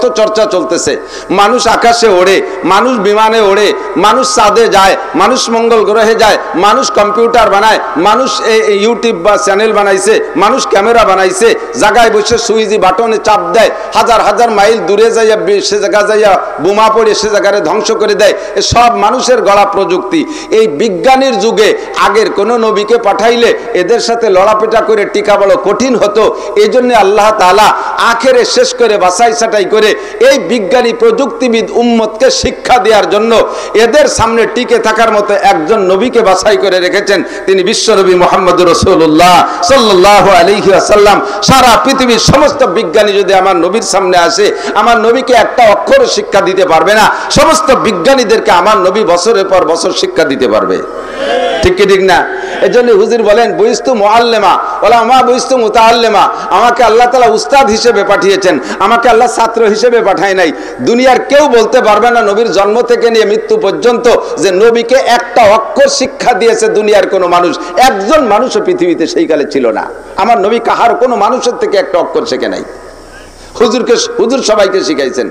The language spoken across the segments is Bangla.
কত চর্চা চলতেছে। মানুষ আকাশে ওড়ে, মানুষ বিমানে ওড়ে, মানুষ চাঁদে যায়, মানুষ মঙ্গল গ্রহে যায়, মানুষ কম্পিউটার বানায়, মানুষ ইউটিউব বা চ্যানেল বানাইছে, মানুষ ক্যামেরা বানাইছে, জায়গায় বসে সুইজি বাটনে চাপ দেয়, হাজার হাজার মাইল দূরে যাইয়া সে জায়গা যাইয়া বোমা পড়ে সে জায়গায় ধ্বংস করে দেয়। সব মানুষের গড়া প্রযুক্তি। এই বিজ্ঞানীর যুগে আগের কোন নবীকে পাঠাইলে এদের সাথে লড়াপেটা করে টিকা বড় কঠিন হতো। এই জন্য আল্লাহ তাআলা আখেরে শেষ করে বাছাই ছাঁটাই করে এই বিজ্ঞানী প্রযুক্তিবিদ উম্মতকে শিক্ষা দেওয়ার জন্য এদের সামনে টিকে থাকার মতো একজন নবীকে বাছাই করে রেখেছেন, তিনি বিশ্বনবী মুহাম্মদুর রাসূলুল্লাহ সাল্লাল্লাহু আলাইহি ওয়াসাল্লাম। সারা পৃথিবীর সমস্ত বিজ্ঞানী যদি আমার নবীর সামনে আসে, আমার নবীকে একটা অক্ষর শিক্ষা দিতে পারবে না। সমস্ত বিজ্ঞানীদেরকে আমার নবী বছরের পর বছর শিক্ষা দিতে পারবে। ঠিক কি ঠিক না? এজন্য হুজুর বলেন বুইস্তু মুআল্লিমা ওয়ালা মা বুইস্তু মুতাআল্লিমা। আমাকে আল্লাহ তাআলা উস্তাদ হিসেবে পাঠিয়েছেন, আমাকে আল্লাহ ছাত্র হিসেবে পাঠায় নাই। দুনিয়ার কেউ বলতে পারবে না নবীর জন্ম থেকে নিয়ে মৃত্যু পর্যন্ত যে নবীকে একটা অক্ষর শিক্ষা দিয়েছে দুনিয়ার কোনো মানুষ। একজন মানুষও পৃথিবীতে সেই কালে ছিল না। আমার নবী কাহার কোনো মানুষের থেকে একটা অক্ষর শেখে নাই। হুজুর সবাইকে শিখাইছেন।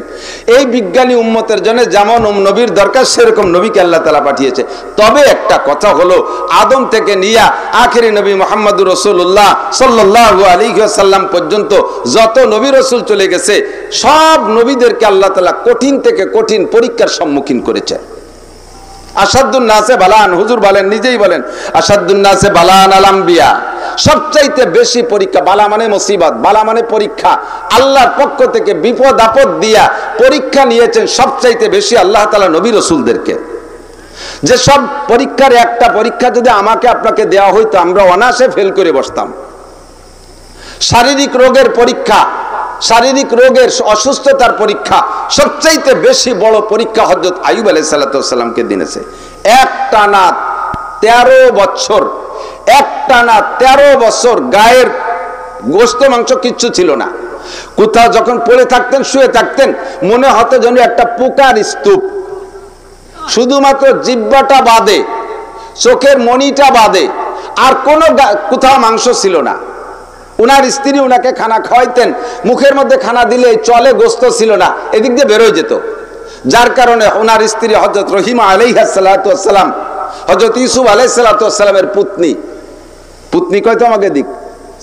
এই বিজ্ঞানী উম্মতের জন্য যেমন নবীর দরকার সেরকম নবীকে আল্লাহ তাআলা পাঠিয়েছে। তবে একটা কথা হলো, আদম থেকে নিয়ে আখেরি নবী মুহাম্মদুর রাসূলুল্লাহ সাল্লাল্লাহু আলাইহি ওয়াসাল্লাম পর্যন্ত যত নবী রাসূল চলে গেছে, সব নবীদেরকে আল্লাহ তাআলা কঠিন থেকে কঠিন পরীক্ষার সম্মুখীন করেছে। আসাদুন নাসে বালান, হুজুর বলেন, নিজেই বলেন, আসাদুন নাসে বালান আল আম্বিয়া। সবচাইতে বেশি পরীক্ষা, বালা মানে মুসিবত, বালা মানে পরীক্ষা। আল্লাহর পক্ষ থেকে বিপদ আপদ দিয়া পরীক্ষা নিয়েছেন সবচাইতে বেশি আল্লাহ তাআলা নবী রাসূলদেরকে। যে সব পরীক্ষার একটা পরীক্ষা যদি আমাকে আপনাকে দেওয়া হইতো আমরা অনায়াসে ফেল করে বসতাম। শারীরিক রোগের পরীক্ষা, শারীরিক রোগের অসুস্থতার পরীক্ষা, সবচাইতে বেশি বড় পরীক্ষা হযরত আইয়ুব আলাইহিস সালামকে দিয়েছে। একটানা 13 বছর, একটানা 13 বছর গায়ের গোশত মাংস কিচ্ছু ছিল না। কোথাও যখন পড়ে থাকতেন, শুয়ে থাকতেন, মনে হতো যেন একটা পোকার স্তূপ। শুধুমাত্র জিহ্বাটা বাদে, চোখের মণিটা বাদে আর কোনো কোথাও মাংস ছিল না। উনার স্ত্রী উনাকে খানা খাওয়াইতেন, মুখের মধ্যে খানা দিলে চলে, গোশত ছিল না, এদিক দিয়ে বেরোয় যেত। যার কারণে উনার স্ত্রী হযরত রহিমা আলাইহিস সালাতু ওয়াস সালাম, হযরত ইউসুফ আলাইহিস সালাতু ওয়াস সালামের পুতনি, পুতনি কয় তো আমাকে দিক,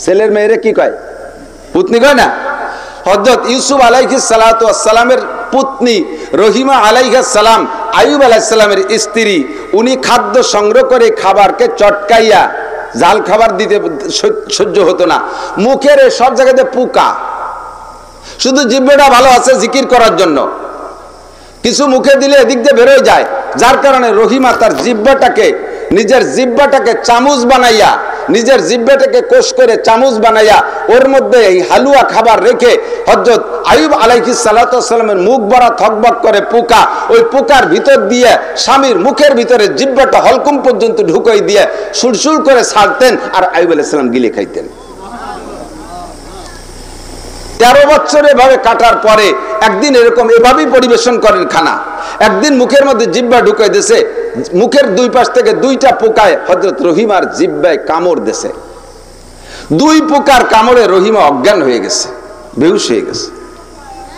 ছেলের মেয়েরে কি কয়? পুতনি কয় না? হযরত ইউসুফ আলাইহিস সালাতু ওয়াস সালামের পুতনি রহিমা আলাইহিস সালাম, আইয়ুব আলাইহিস সালামের স্ত্রী, উনি খাদ্য সংগ্রহ করে খাবারকে চটকাইয়া, জাল খাবার দিতে সহ্য হতো না, মুখের সব জায়গাতে পোকা, শুধু জিহ্বাটা ভালো আছে জিকির করার জন্য, কিছু মুখে দিলে এদিক দিয়ে বেরোয় যায়। যার কারণে রহিমা তার জিহ্বাটাকে, নিজের জিহ্বাটাকে চামচ বানাইয়া, নিজের জিহ্বাটাকে কোষ করে চামচ বানাইয়া ওর মধ্যে এই হালুয়া খাবার রেখে হযরত আইয়ুব আলাইহিস সালাতু ওয়াস সালামের মুখ ভরা থকবক করে পোকা, ওই পোকার ভিতর দিয়ে স্বামীর মুখের ভিতরে জিহ্বাটা হলকুম পর্যন্ত ঢুকাই দিয়ে সুরসুর করে ছাড়তেন আর আইয়ুব আলাইহিস সালাম গিলে খাইতেন। 13 বছর এভাবে কাটার পরে একদিন এরকম এভাবেই পরিবেশন করেন খানা। একদিন মুখের মধ্যে জিহ্বা ঢুকাই দিয়েছে, মুখের দুই পাশ থেকে 2টা পোকায় হযরত রহিমার জিহ্বায় কামড় দিয়েছে। 2 পোকার কামড়ে রহিমা অজ্ঞান হয়ে গেছে, বেহুশ হয়ে গেছে।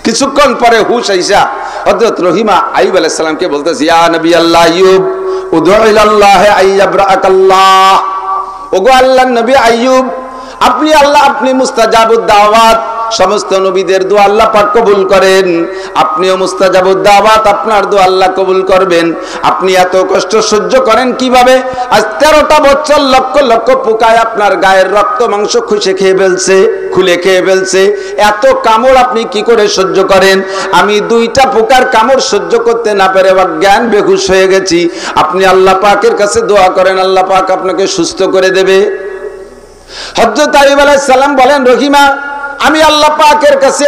কিছুক্ষণ পরে হুশ আইসা হযরত রহিমা আইয়ুব আলাইহিস সালামকে বলতেছে, ইয়া নবী আল্লাহ আইয়ুব উদউ ইলাল্লাহ আইয়াবরাকাল্লাহ। ওগো আল্লাহর নবী আইয়ুব, আপনি আল্লাহ, আপনি মুস্তাজাবুদ দাওয়াত, সমস্ত নবীদের দোয়া আল্লাহ পাক কবুল করেন, আপনিও মুস্তাজাবুদ দাওয়াত, আপনার দোয়া আল্লাহ কবুল করবেন। আপনি এত কষ্ট সহ্য করেন কিভাবে? আজ 13টা বছর লক্ষ লক্ষ পোকায় আপনার গায়ের রক্ত মাংস খুশে খেয়ে ফেলছে, খুলে খেয়ে ফেলছে, এত কামড় আপনি কি করে সহ্য করেন? আমি 2টা পোকার কামড় সহ্য করতে না পেরে অজ্ঞান বেহুশ হয়ে গেছি। আপনি আল্লাহ পাকের কাছে দোয়া করেন, আল্লাহ পাক আপনাকে সুস্থ করে দেবে। হযরত আইয়ুব আলাইহিস সালাম বলেন, রহিমা, আমি আল্লাহ পাকের কাছে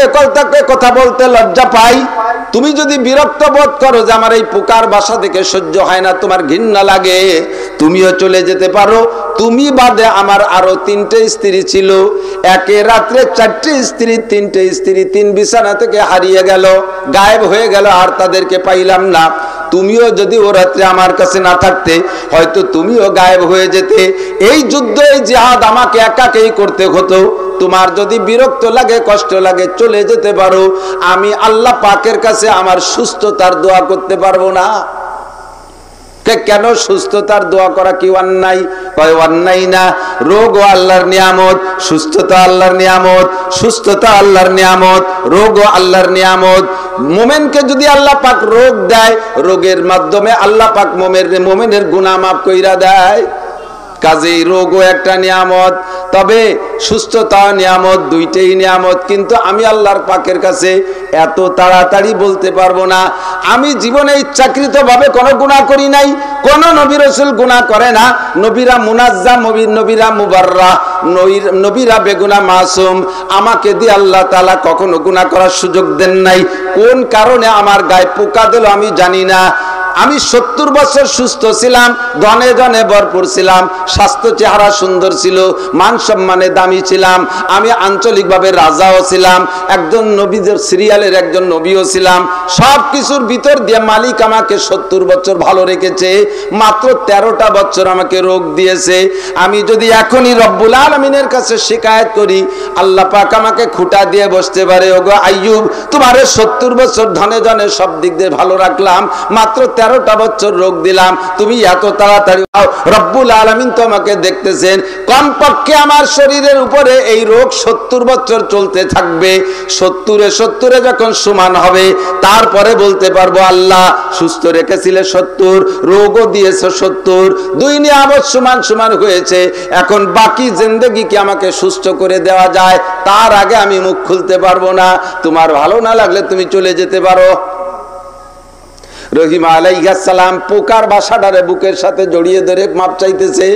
কথা বলতে লজ্জা পাই। তুমি যদি বিরক্ত বোধ করো যে আমার এই পোকার বাসা থেকে সহ্য হয় না, তোমার ঘৃণা লাগে, তুমিও চলে যেতে পারো। তুমি বাদে আমার আরো 3টে স্ত্রী ছিল, একে রাত্রে 4টে স্ত্রী, 3টে স্ত্রী 3 বিছানা থেকে হারিয়ে গেল, গায়েব হয়ে গেল, আর তাদেরকে পাইলাম না। তুমিও যদি ও রাত্রে আমার কাছে না থাকতে হয়তো তুমিও গায়েব হয়ে যেতে। এই যুদ্ধ, এই জিহাদ আমাকে একাকেই করতে হতো। তোমার যদি বিরক্ত লাগে, কষ্ট লাগে, চলে যেতে পারো। আমি আল্লাহ পাকের কাছে আমার সুস্থতার দোয়া করতে পারবো না। কেন? সুস্থতার দোয়া করা কি অন্যায়? কয় অন্যায় না। রোগ ও আল্লাহর নিয়ামত, সুস্থতা আল্লাহর নিয়ামত, সুস্থতা আল্লাহর নিয়ামত, রোগ ও আল্লাহর নিয়ামত। মোমেনকে যদি আল্লাহ পাক রোগ দেয়, রোগের মাধ্যমে আল্লাহ পাক মোমেনের গুনাহ মাফ কইরা দেয়। কাজেই রোগও একটা নিয়ামত, তবে সুস্থতা নিয়ামত, দুইটাই নিয়ামত। কিন্তু আমি আল্লাহর পাকের কাছে এত তাড়াতাড়ি বলতে পারবো না। আমি জীবনে ইচ্ছাকৃত ভাবে কোনো গুনাহ করি নাই, কোন নবী রাসূল গুনাহ করে না। নবীরা মুনাজ্জাম, নবীরা মুবাররাহ, নবীরা বেগুনাহ মাসুম। আমাকে দিয়ে আল্লাহ তাআলা কখনো গুনাহ করার সুযোগ দেন নাই। কোন কারণে আমার গায়ে পোকা দিল আমি জানি না। আমি 70 বছর সুস্থ ছিলাম, ধনে ধনে ভরপুর ছিলাম, স্বাস্থ্য চেহারা সুন্দর ছিল, মান সম্মানে দামি ছিলাম, আমি আঞ্চলিকভাবে রাজাও ছিলাম, একজন নবীদের সিরিয়ালের একজন নবীও ছিলাম। সব কিছুর ভিতর দিয়ে মালিক আমাকে 70 বছর ভালো রেখেছে, মাত্র 13টা বছর আমাকে রোগ দিয়েছে। আমি যদি এখনই রব্বুল আলামিনের কাছে শিকায়েত করি, আল্লাহ পাক আমাকে খুঁটা দিয়ে বসতে পারে, ওগো আইয়ুব তোমারে 70 বছর ধনে ধনে সব দিক দিয়ে ভালো রাখলাম, মাত্র 13টা বছর রোগ দিলাম, তুমি এত তাড়াতাড়ি। রব্বুল আলামিন তো আমাকে দেখতেছেন, কমপক্ষে আমার শরীরের উপরে এই রোগ 70 বছর চলতে থাকবে। 70-এ যখন সমান হবে, তারপরে বলতে পারবো আল্লাহ সুস্থ রেখেছিলে 70, রোগও দিয়েছে 70, দুই নিয়ামত সমান সমান হয়েছে। এখন বাকি জিন্দেগি কি আমাকে সুস্থ করে দেওয়া যায়? তার আগে আমি মুখ খুলতে পারবো না। তোমার ভালো না লাগলে তুমি চলে যেতে পারো। রহিমা আলাইহিস সালাম পোকার বাসাটারে বুকের সাথে জড়িয়ে ধরে মাপ চাইতেছে,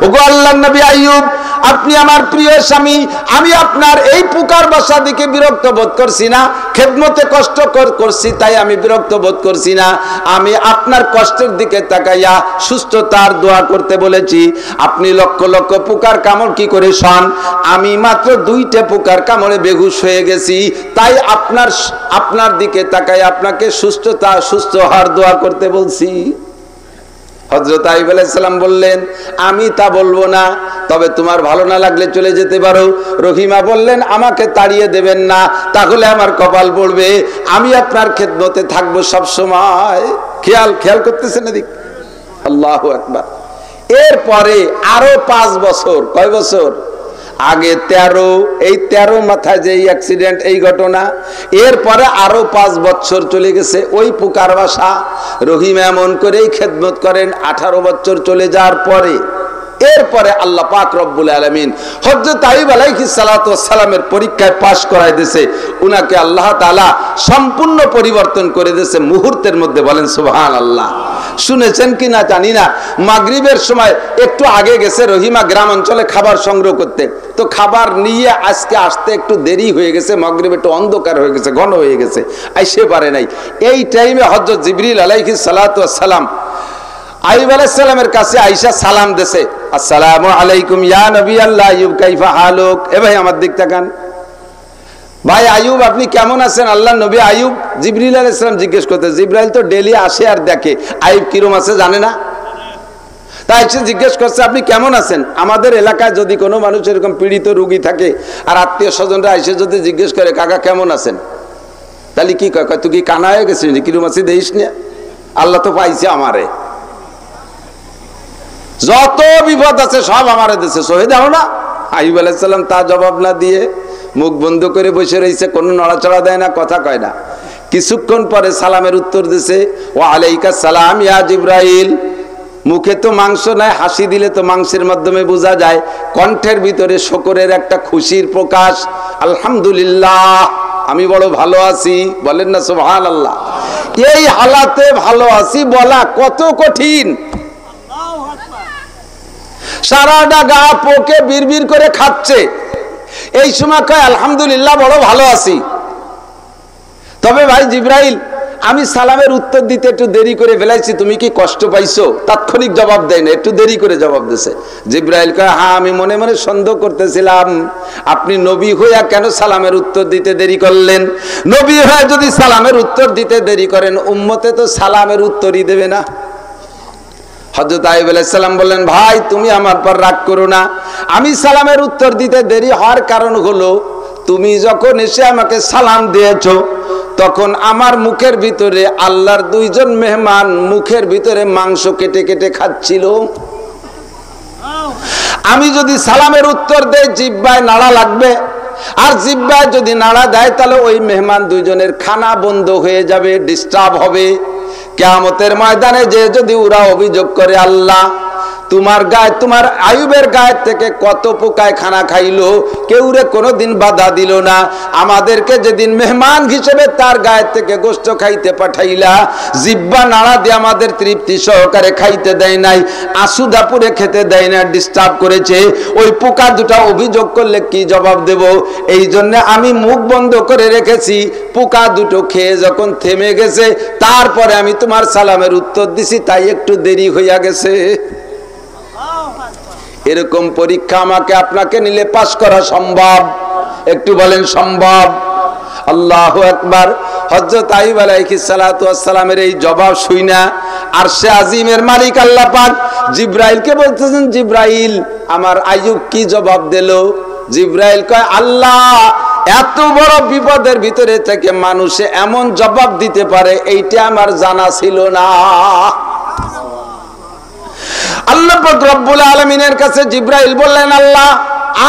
ওগো আল্লাহর নবী আইয়ুব, আপনি আমার প্রিয় স্বামী, আমি আপনার এই পোকার বাসা দিকে বিরক্ত বোধ করছি না, খেদমতে কষ্ট করছি তাই আমি বিরক্ত বোধ করছি না। আমি আপনার কষ্টের দিকে তাকাইয়া সুস্থতার দোয়া করতে বলেছি। আপনি লক্ষ লক্ষ পোকার কামড় কি করে সন? আমি মাত্র 2টা পোকার কামড়ে বেহুশ হয়ে গেছি, তাই আপনার দিকে তাকাই আপনাকে সুস্থ হওয়ার দোয়া করতে বলছি। হযরত আইয়ুব আলাইহিস সালাম বললেন, আমি তা বলবো না, তবে তোমার ভালো না লাগলে চলে যেতে পারো। রহিমা বললেন, আমাকে তাড়িয়ে দেবেন না, তাহলে আমার কপাল পড়বে, আমি আপনার খেদমতে থাকবো সব সময়। খেয়াল করতেছেন এদিক? আল্লাহু আকবার। এরপরে আরো 5 বছর, কয় বছর আগে? 13, এই 13 মাথায় যে অ্যাক্সিডেন্ট, এই ঘটনা, এরপরে আরো 5 বছর চলে গেছে ওই পোকার বাসা। রহিম এমন করেই খেদমত করেন 18 বছর চলে যাওয়ার পরে। এরপরে আল্লাহ পাক রব্বুল আলামিন হযরত আইয়ুব আলাইহিস সালাতু ওয়াস সালামের পরীক্ষায় পাশ করায় দিয়েছে। উনাকে আল্লাহ তাআলা সম্পূর্ণ পরিবর্তন করে দিয়েছে মুহূর্তের মধ্যে। বলেন সুবহানাল্লাহ। শুনেছেন কি না জানি না, মাগরিবের সময় একটু আগে গেছে রহিমা গ্রাম অঞ্চলে খাবার সংগ্রহ করতে, তো খাবার নিয়ে আজকে আসতে একটু দেরি হয়ে গেছে, মাগরিব একটু অন্ধকার হয়ে গেছে, ঘন হয়ে গেছে, আইসে পারে নাই। এই টাইমে হযরত জিবরিল আলাইহিস সালাতু ওয়াস সালাম আইয়ুব আলাইহিস সালামের কাছে আয়েশা সালাম দেছে, আসসালামু আলাইকুম ইয়া নবী আল্লাহ আইয়ুব কাইফা হালুক। এ ভাই আমার দিক তাকান, ভাই আইয়ুব আপনি কেমন আছেন? আল্লাহ নবী আইয়ুব জিবরিল আলাইহিস সালাম জিজ্ঞেস করতে, জিবরাইল তো ডেইলি আসে আর দেখে আইয়ুব কিরম আছে জানে না, তাই সে জিজ্ঞেস করছে আপনি কেমন আছেন। আমাদের এলাকায় যদি কোনো মানুষ এরকম পীড়িত রোগী থাকে আর আত্মীয় স্বজনরা এসে যদি জিজ্ঞেস করে কাকা কেমন আছেন, তাহলে কি কয়? তুই কি কানা হয়ে গেছিস? কিরম আছিস দেখিস না? আল্লাহ তো পাইছে আমারে, যত বিপদ আছে সব আমারে দেশে সহে দাও না। আইয়ুব আলাইহিস সালাম তা জবাব না দিয়ে মুখ বন্ধ করে বসে রয়েছে, কোনো নড়াচড়া দেয় না, কথা কয় না। কিছুক্ষণ পরে সালামের উত্তর দিছে, ওয়া আলাইকাস সালাম ইয়া জিবরাইল। মুখে তো মাংস নাই, হাসি দিলে তো মাংসের মাধ্যমে বোঝা যায়, কণ্ঠের ভিতরে শকরের একটা খুশির প্রকাশ। আলহামদুলিল্লাহ, আমি বড় ভালো আছি। বলেন না সুবহানাল্লাহ। এই হালাতে ভালো আছি বলা কত কঠিন। সারাটা গা পোকে বিড়বিড় করে খাচ্ছে, এই সময় কয় আলহামদুলিল্লাহ বড় ভালো আছি। তবে ভাই জিবরাইল, আমি সালামের উত্তর দিতে একটু দেরি করে ফেলাইছি, তুমি কি কষ্ট পাইছো? তাৎক্ষণিক জবাব দেয় না, একটু দেরি করে জবাব দিছে। জিবরাইল কয়, হ্যাঁ আমি মনে মনে সন্দেহ করতেছিলাম আপনি নবী হইয়া কেন সালামের উত্তর দিতে দেরি করলেন। নবী হয়ে যদি সালামের উত্তর দিতে দেরি করেন, উম্মতে তো সালামের উত্তরই দেবে না। হযরত আইয়ুব আলাইহিস সালাম বললেন, ভাই তুমি আমার পর রাগ করো না। আমি সালামের উত্তর দিতে দেরি হওয়ার কারণ হলো, তুমি যখন এসে আমাকে সালাম দিয়েছো তখন আমার মুখের ভিতরে আল্লাহর দুইজন মেহমান মুখের ভিতরে মাংস কেটে কেটে খাচ্ছিল। আমি যদি সালামের উত্তর দেই জিহ্বায় নাড়া লাগবে, আর জিহ্বায় যদি নাড়া দেয় তাহলে ওই মেহমান দুইজনের খানা বন্ধ হয়ে যাবে, ডিস্টার্ব হবে। কিয়ামতের ময়দানে যে যদি ওরা অভিযোগ করে, আল্লাহ তোমার গায়ে, তোমার আইয়ুবের গায়ে থেকে কত পোকায় খানা খাইলো, কেউ রে কোনোদিন বাধা দিল না, আমাদেরকে যেদিন মেহমান হিসেবে তার গায়ে থেকে গোশত খাইতে পাঠাইলা, জিহ্বা নাড়া দিয়ে আমাদের তৃপ্তি সহকারে খাইতে দেয় নাই, আসুদাপুরে খেতে দেয় না, ডিস্টার্ব করেছে, ওই পোকা দুটা অভিযোগ করলে কি জবাব দেব? এই জন্য আমি মুখ বন্ধ করে রেখেছি। পোকা দুটো খেয়ে যখন থেমে গেছে তারপরে আমি তোমার সালামের উত্তর দিছি, তাই একটু দেরি হইয়া গেছে। এরকম পরীক্ষা আমাকে আপনাকে নিলে পাস করা সম্ভব? একটু বলেন সম্ভব? আল্লাহু আকবার। হযরত আইয়ুব আলাইহিস সালাতু ওয়াস সালামের এই জবাব শুইনা আরশে আজিমের মালিক আল্লাহ পাক জিবরাইলকে বলতেছেন, জিবরাইল আমার আইয়ুব কি জবাব দিল? জিবরাইল কয়, আল্লাহ এত বড় বিপদের ভিতরে থেকে মানুষে এমন জবাব দিতে পারে এইটা আমার জানা ছিল না। আল্লাহ পাক রব্বুল আলামিনের কাছে জিবরাইল বললেন, আল্লাহ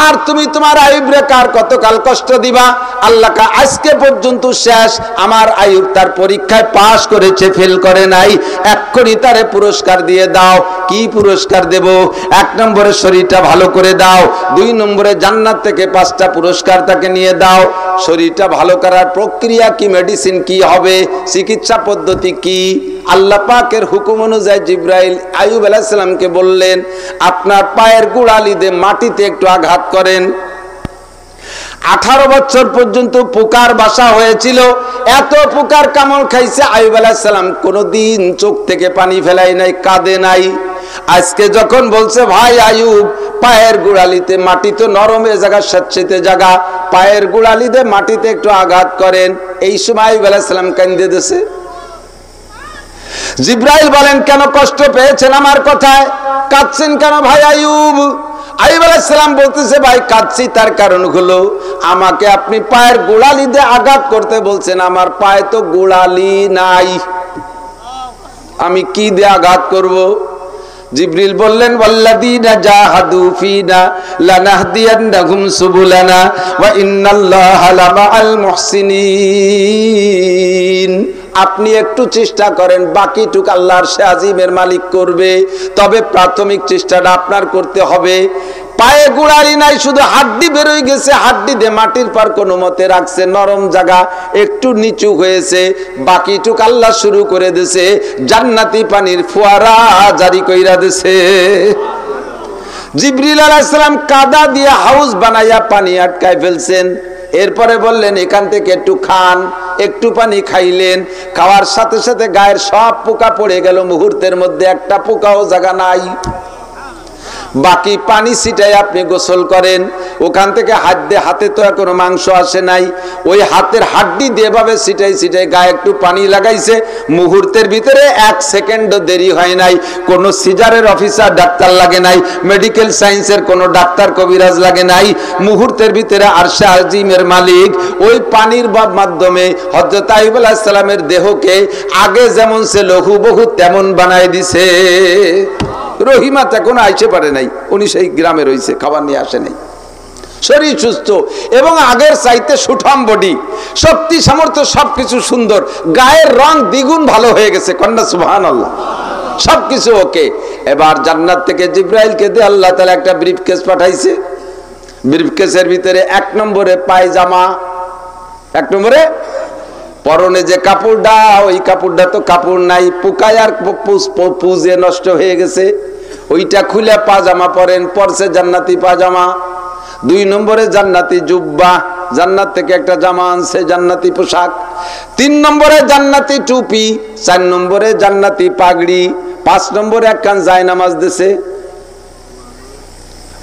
আর তুমি তোমার আইয়ুবরে কার কতকাল কষ্ট দিবা? আল্লাহ কা আজকে পর্যন্ত শেষ, আমার আইয়ুব তার পরীক্ষায় পাশ করেছে, ফেল করে নাই, এক্ষুনি তারে পুরস্কার দিয়ে দাও। কি পুরস্কার দেব? 1 নম্বরে শরীরটা ভালো করে দাও, 2 নম্বরে জান্নাত থেকে 5টা পুরস্কার তাকে নিয়ে দাও। শরীরটা ভালো করার প্রক্রিয়া কি, মেডিসিন কি হবে, চিকিৎসা পদ্ধতি কি? আল্লাহ পাকের হুকুম অনুযায়ী জিবরাইল আইয়ুব আলাইহিস সালামকে বললেন, আপনার পায়ের গোড়ালি দিয়ে মাটিতে একটু আঘাত করেন। 18 বছর পর্যন্ত পোকার বাসা হয়েছিল, এত পোকার কামড় খাইছে। আইয়ুব আলাইহিস সালাম কোনোদিন চোখ থেকে পানি ফেলাই নাই, কাঁদে নাই। আজকে যখন বলছে, ভাই আইয়ুব পায়ের গোড়ালিতে, মাটি তো নরম জায়গা, স্বেচ্ছাতে জায়গা, পায়ের গোড়ালিতে মাটিতে একটু আঘাত করেন, এই সময় আইয়ুব আলাইহিস সালাম কাঁদে দিয়েছে। জিবরাইল বলেন, কেন কষ্ট পেয়েছেন আমার কথায়, কাঁদছেন কেন ভাই আইয়ুব? আইয়ুব আলাইহিস সালাম বলতেছে, ভাই কাঁদছি তার কারণ হলো আমাকে আপনি পায়ের গোড়ালি দিয়ে আঘাত করতে বলছেন, আমার পায়ে তো গোড়ালি নাই, আমি কি দিয়ে আঘাত করব? জিবরিল বললেন, ওয়াল্লাযীনা জাহাদু ফীনা লানাহদিয়ান্নাহুম সুবুলানা ওয়া ইন্নাল্লাহা লামাআল মুহসিনিন। আপনি একটু চেষ্টা করেন, বাকিটুক আল্লাহর আজিমের মালিক করবে, তবে প্রাথমিক চেষ্টাটা আপনার করতে হবে। পায়ে গোড়ালি নাই, শুধু হাড্ডি বেরোয় গেছে, হাড্ডি দিয়ে মাটির পার কোনো মতে রাখছে, নরম জায়গা একটু নিচু হয়েছে, বাকিটুক আল্লাহ শুরু করে দিয়েছে, জান্নাতি পানির ফোয়ারা জারি কইরা দিয়েছে। জিবরিল আলাইহিস সালাম কাদা দিয়ে হাউস বানাইয়া পানি আটকায় ফেলছেন। এরপরে বললেন, এখান থেকে একটু খান। একটু পানি খাইলেন, খাওয়ার সাথে সাথে গায়ের সব পোকা পড়ে গেল, মুহূর্তের মধ্যে একটা পোকাও জায়গা নাই। বাকি পানি ছিটাই আপনি গোসল করেন, ওখান থেকে হাতে তো এখনো মাংস আসে নাই, ওই হাতের হাড্ডি দিয়ে ভাবে ছিটাই ছিটাই গায়ে একটু পানি লাগাইছে, মুহূর্তের ভিতরে 1 সেকেন্ডও দেরি হয় নাই। কোনো সিজারের অফিসার ডাক্তার লাগে নাই, মেডিকেল সায়েন্সের কোনো ডাক্তার কবিরাজ লাগে নাই, মুহূর্তের ভিতরে আরশে আজিমের মালিক ওই পানির মাধ্যমে হযরত আইয়ুব আলাইহিস সালামের দেহকে আগে যেমন ছিল হুবহু তেমন বানায় দিছে। রহিমা তখন আইসে পারে নাই, উনি সেই গ্রামে রয়েছে, খাবার নিয়ে আসে নাই, শরীর সুস্থ এবং আগের চাইতে সুঠাম বডি, শক্তি সামর্থ্য সবকিছু সুন্দর, গায়ের রং দ্বিগুণ ভালো হয়ে গেছে, কন্যা সুবহানাল্লাহ, সবকিছু ওকে। এবার জান্নাত থেকে জিবরাইলকে দিয়ে আল্লাহ তাআলা একটা ব্রিফকেস পাঠাইছে। ব্রিফকেসের ভিতরে 1 নম্বরে পায়জামা, 1 নম্বরে পরনে যে কাপড়টা, ওই কাপড়টা তো কাপড় নাই, পোকায় আর পুজে নষ্ট হয়ে গেছে, ওইটা খুলে পাজামা পরেন, পরছে জান্নাতি পাজামা। 2 নম্বরে জান্নাতি জুব্বা, জান্নাত থেকে একটা জামা আনছে, জান্নাতি পোশাক। 3 নম্বরে জান্নাতি টুপি, 4 নম্বরে জান্নাতি পাগড়ি, 5 নম্বরে একখান জায়নামাজ দিছে।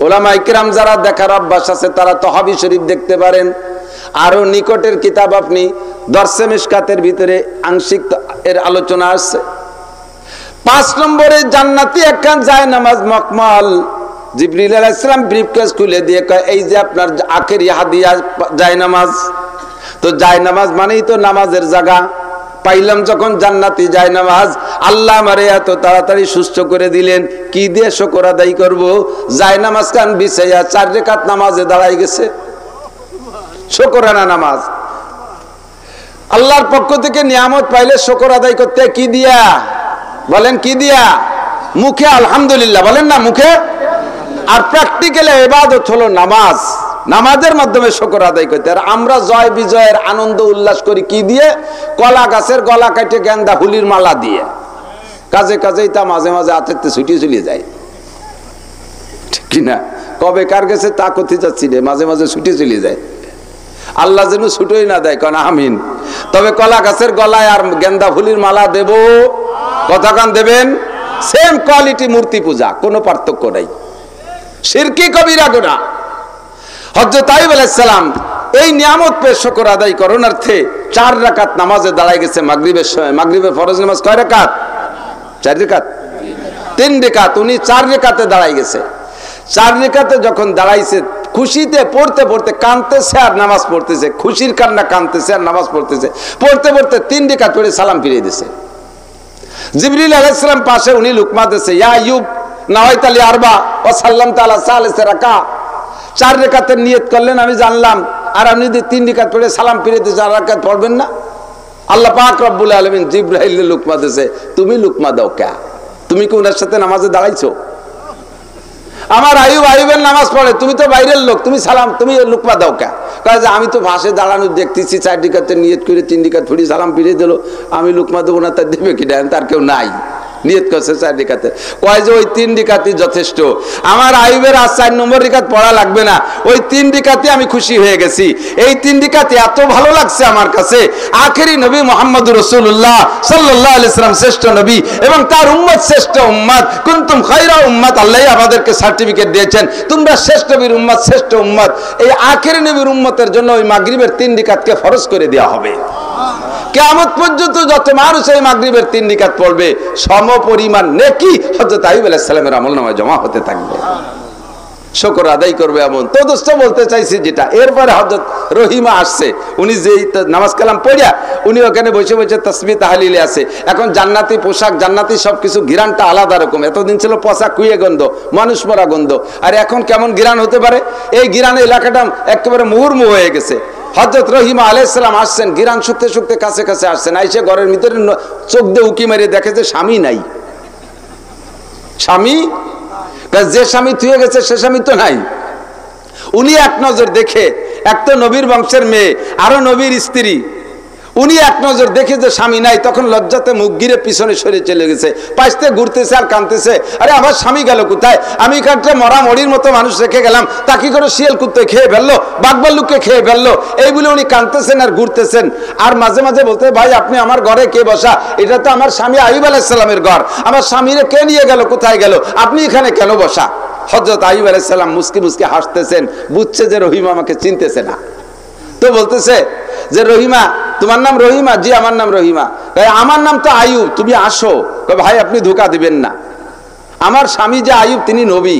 ওলামায়ে কিরাম যারা দেখার অভ্যাস আছে তারা তহাবি শরীফ দেখতে পারেন, আরো নিকটের কিতাব আপনি দরসে মিশকাতের ভিতরে আংশিক এর আলোচনা আসছে। 5 নম্বরে জান্নাতি একখান জায়নামাজ মকমল। জিবরিল আলাইহিস সালাম ব্রিফকেস খুলে দিয়ে কয় এই যে আপনার আখেরি হাদিয়া জায়নামাজ। তো জায়নামাজ মানেই তো নামাজের জায়গা। পাইলাম যখন জান্নাতি জায়নামাজ, আল্লাহ আমারে এত তাড়াতাড়ি সুস্থ করে দিলেন, কি দিয়ে শুকর আদায় করব? জায়নামাজ কান বিছাইয়া 4 রাকাত নামাজে দাঁড়াই গেছে, শুকরানা নামাজ। আল্লাহর পক্ষ থেকে নিয়ামত পাইলে শুকর আদায় করতে কি দিয়া? বলেন কি দিয়া? মুখে আলহামদুলিল্লাহ বলেন না, মুখে। আর প্র্যাকটিক্যালি ইবাদত হলো নামাজ। নামাজের মাধ্যমে শুকর আদায় করতে। আর আমরা জয় বিজয়ের আনন্দ উল্লাস করি কি দিয়ে? কলা গাছের গলা কাটে গেন্দা ফুলির মালা দিয়ে। কাজে কাজেই তা মাঝে মাঝে হাতে ছুটিয়ে চলে যায়, ঠিক কিনা? কবে কার গেছে তা করতে যাচ্ছি রে, মাঝে মাঝে ছুটিয়ে চলে যায়। আল্লাহ যেন ছুটোই না দেয়, কারণ আমিন। তবে কলা গাছের গলায় আর গেন্দা ফুলির মালা দেব, কতক্ষণ দেবেন? সেম কোয়ালিটি মূর্তি পূজা, কোনো পার্থক্য নাই। শিরকি কবিরা গুনাহ। হযরত আইয়ুব আলাইহিস সালাম এই নিয়ামত পেয়ে শুকর আদায় করণার্থে 4 রাকাত নামাজে দাঁড়ায় গেছে মাগরিবের সময়। মাগরিবের ফরজ নামাজ কয় রাকাত? 4 রাকাত। 3 রাকাত। উনি 4 রাকাতে দাঁড়ায় গেছে। 4 রাকাতে যখন দাঁড়াইছে, খুশিতে পড়তে পড়তে কাঁদতেছে আর নামাজ পড়তেছে, খুশির কান্না কাঁদতেছে আর নামাজ পড়তেছে। পড়তে পড়তে 3 রাকাত পড়ে সালাম ফিরিয়ে দিয়েছে। জিবরিল আলাইহিস সালাম পাশে, উনি লুকমা দিয়েছে, ইয়া আইয়ুব নাওয়াইতা লি আরবা ওয়া সাল্লামতা আলা সালিসি রাকা। 4 রাকাতের নিয়ত করলেন আমি জানলাম, আর আপনি 3 রাকাত পড়ে সালাম ফিরিয়ে দিয়ে 4 রাকাত পড়বেন না? আল্লাহ পাক রব্বুল আলামিন জিবরাইল লুকমা দিয়েছে, তুমি লুকমা দাও কে? তুমি কি ওনার সাথে নামাজে দাঁড়াইছো? আমার আইয়ুবের নামাজ পড়ে, তুমি তো বাইরের লোক, তুমি সালাম, তুমি লুকমা দাও কে? কয় যে আমি তো পাশে দাঁড়ানো দেখতেছি, 4 রাকাতের নিয়ত করে 3 রাকাত পড়ে সালাম ফিরিয়ে দিল, আমি লুকমা দেবো না, তার দেবে কি? তার কেউ নাই, নিয়ত করছে 4 রাকাতে। কয় যে ওই 3 রাকাতই যথেষ্ট, আমার আইয়ুবের আর 4 নম্বর রাকাত পড়া লাগবে না, ওই 3 রাকাতে আমি খুশি হয়ে গেছি। এই 3 রাকাতে এত ভালো লাগছে আমার কাছে। আখেরি নবী মুহাম্মদুর রাসূলুল্লাহ সাল্লাল্লাহু আলাইহি ওয়াসাল্লাম শ্রেষ্ঠ নবী এবং তার উম্মত শ্রেষ্ঠ উম্মত। কুনতুম খায়রা উম্মত, আল্লাহ আমাদেরকে সার্টিফিকেট দিয়েছেন, তোমরা শ্রেষ্ঠ নবীর উম্মত, শ্রেষ্ঠ উম্মত। এই আখেরি নবীর উম্মতের জন্য ওই মাগরিবের 3 রাকাতকে ফরজ করে দেওয়া হবে। কিয়ামত পর্যন্ত যত মানুষ এই মাগরিবের 3 রাকাত পড়বে, সমপরিমাণ নেকি হযরত আইয়ুব আলাইহিস সালামের আমলনামায় জমা হতে থাকবে। শুকর আদায় করবে এমন। তো দোস্ত বলতে চাইছি যেটা, এরপরে হযরত রহিমা আসছে, উনি যেই নামাজ কালাম পড়িয়া উনি ওখানে বসে বসে তাসবিহ তাহলিলে আছে। এখন জান্নাতি পোশাক, জান্নাতি সবকিছু, ঘিরানটা আলাদা রকম। এতদিন ছিল পচা কুয়ে গন্ধ, মানুষ মরা গন্ধ, আর এখন কেমন ঘিরান হতে পারে? এই ঘিরানে এলাকাটা একেবারে মুহুর্মুহ হয়ে গেছে। হযরত রহিমা আলাইহিস সালাম আসছেন, ঘিরান শুকতে শুকতে কাছে কাছে আসছেন। আইসে ঘরের ভিতরে চোখ দিয়ে উকি মেরে দেখে যে স্বামী নাই। স্বামী, যে স্বামী থুয়ে গেছে সে স্বামী তো নাই। উনি এক নজর দেখে, এক তো নবীর বংশের মেয়ে, আরো নবীর স্ত্রী, উনি এক নজর দেখে যে স্বামী নাই, তখন লজ্জাতে মুখ গিরে পিছনে সরে চলে গেছে, পাশতে ঘুরতেছে আর কাঁদতেছে, আরে আমার স্বামী গেল কোথায়? আমি এখানটা মরা মরির মতো মানুষ রেখে গেলাম, তা কি করে শিয়াল কুত্তে খেয়ে ফেললো, বাঘভাল্লুককে খেয়ে ফেললো, এই বলে উনি কাঁদতেছেন আর ঘুরতেছেন। আর মাঝে মাঝে বলতে, ভাই আপনি আমার ঘরে কে বসা? এটা তো আমার স্বামী আইয়ুব আলাইহিস সালামের ঘর, আমার স্বামীরে কে নিয়ে গেল, কোথায় গেল, আপনি এখানে কেন বসা? হযরত আইয়ুব আলাইহিস সালাম মুস্কি মুস্কি হাসতেছেন, বুঝছে যে রহিমা আমাকে চিনতেছে না। তো বলতেছে যে রহিমা, তোমার নাম রহিমা? জি আমার নাম রহিমা। আমার নাম তো আইয়ুব, তুমি আসো। ভাই আপনি ধোঁকা দিবেন না, আমার স্বামী যে আইয়ুব তিনি নবী।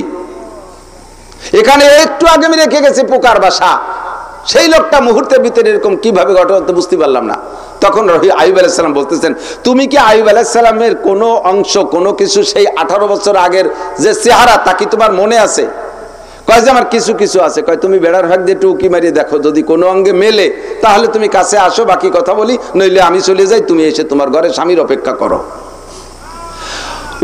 এখানে একটু আগে আমি রেখে গেছি পোকার বাসা, সেই লোকটা মুহূর্তের ভিতরে এরকম কিভাবে ঘটনা তো বুঝতে পারলাম না। তখন আইয়ুব আলাইহিস সালাম বলতেছেন, তুমি কি আইয়ুব আলাইহিস সালামের কোনো অংশ, কোনো কিছু, সেই 18 বছর আগের যে চেহারা তা কি তোমার মনে আছে? কয় যে আমার কিছু কিছু আছে। কয় তুমি বেড়ার ভাগ দিয়ে একটু উকি মারিয়ে দেখো, যদি কোনো অঙ্গে মেলে তাহলে তুমি কাছে আসো, বাকি কথা বলি, নইলে আমি চলে যাই, তুমি এসে তোমার ঘরে স্বামীর অপেক্ষা করো।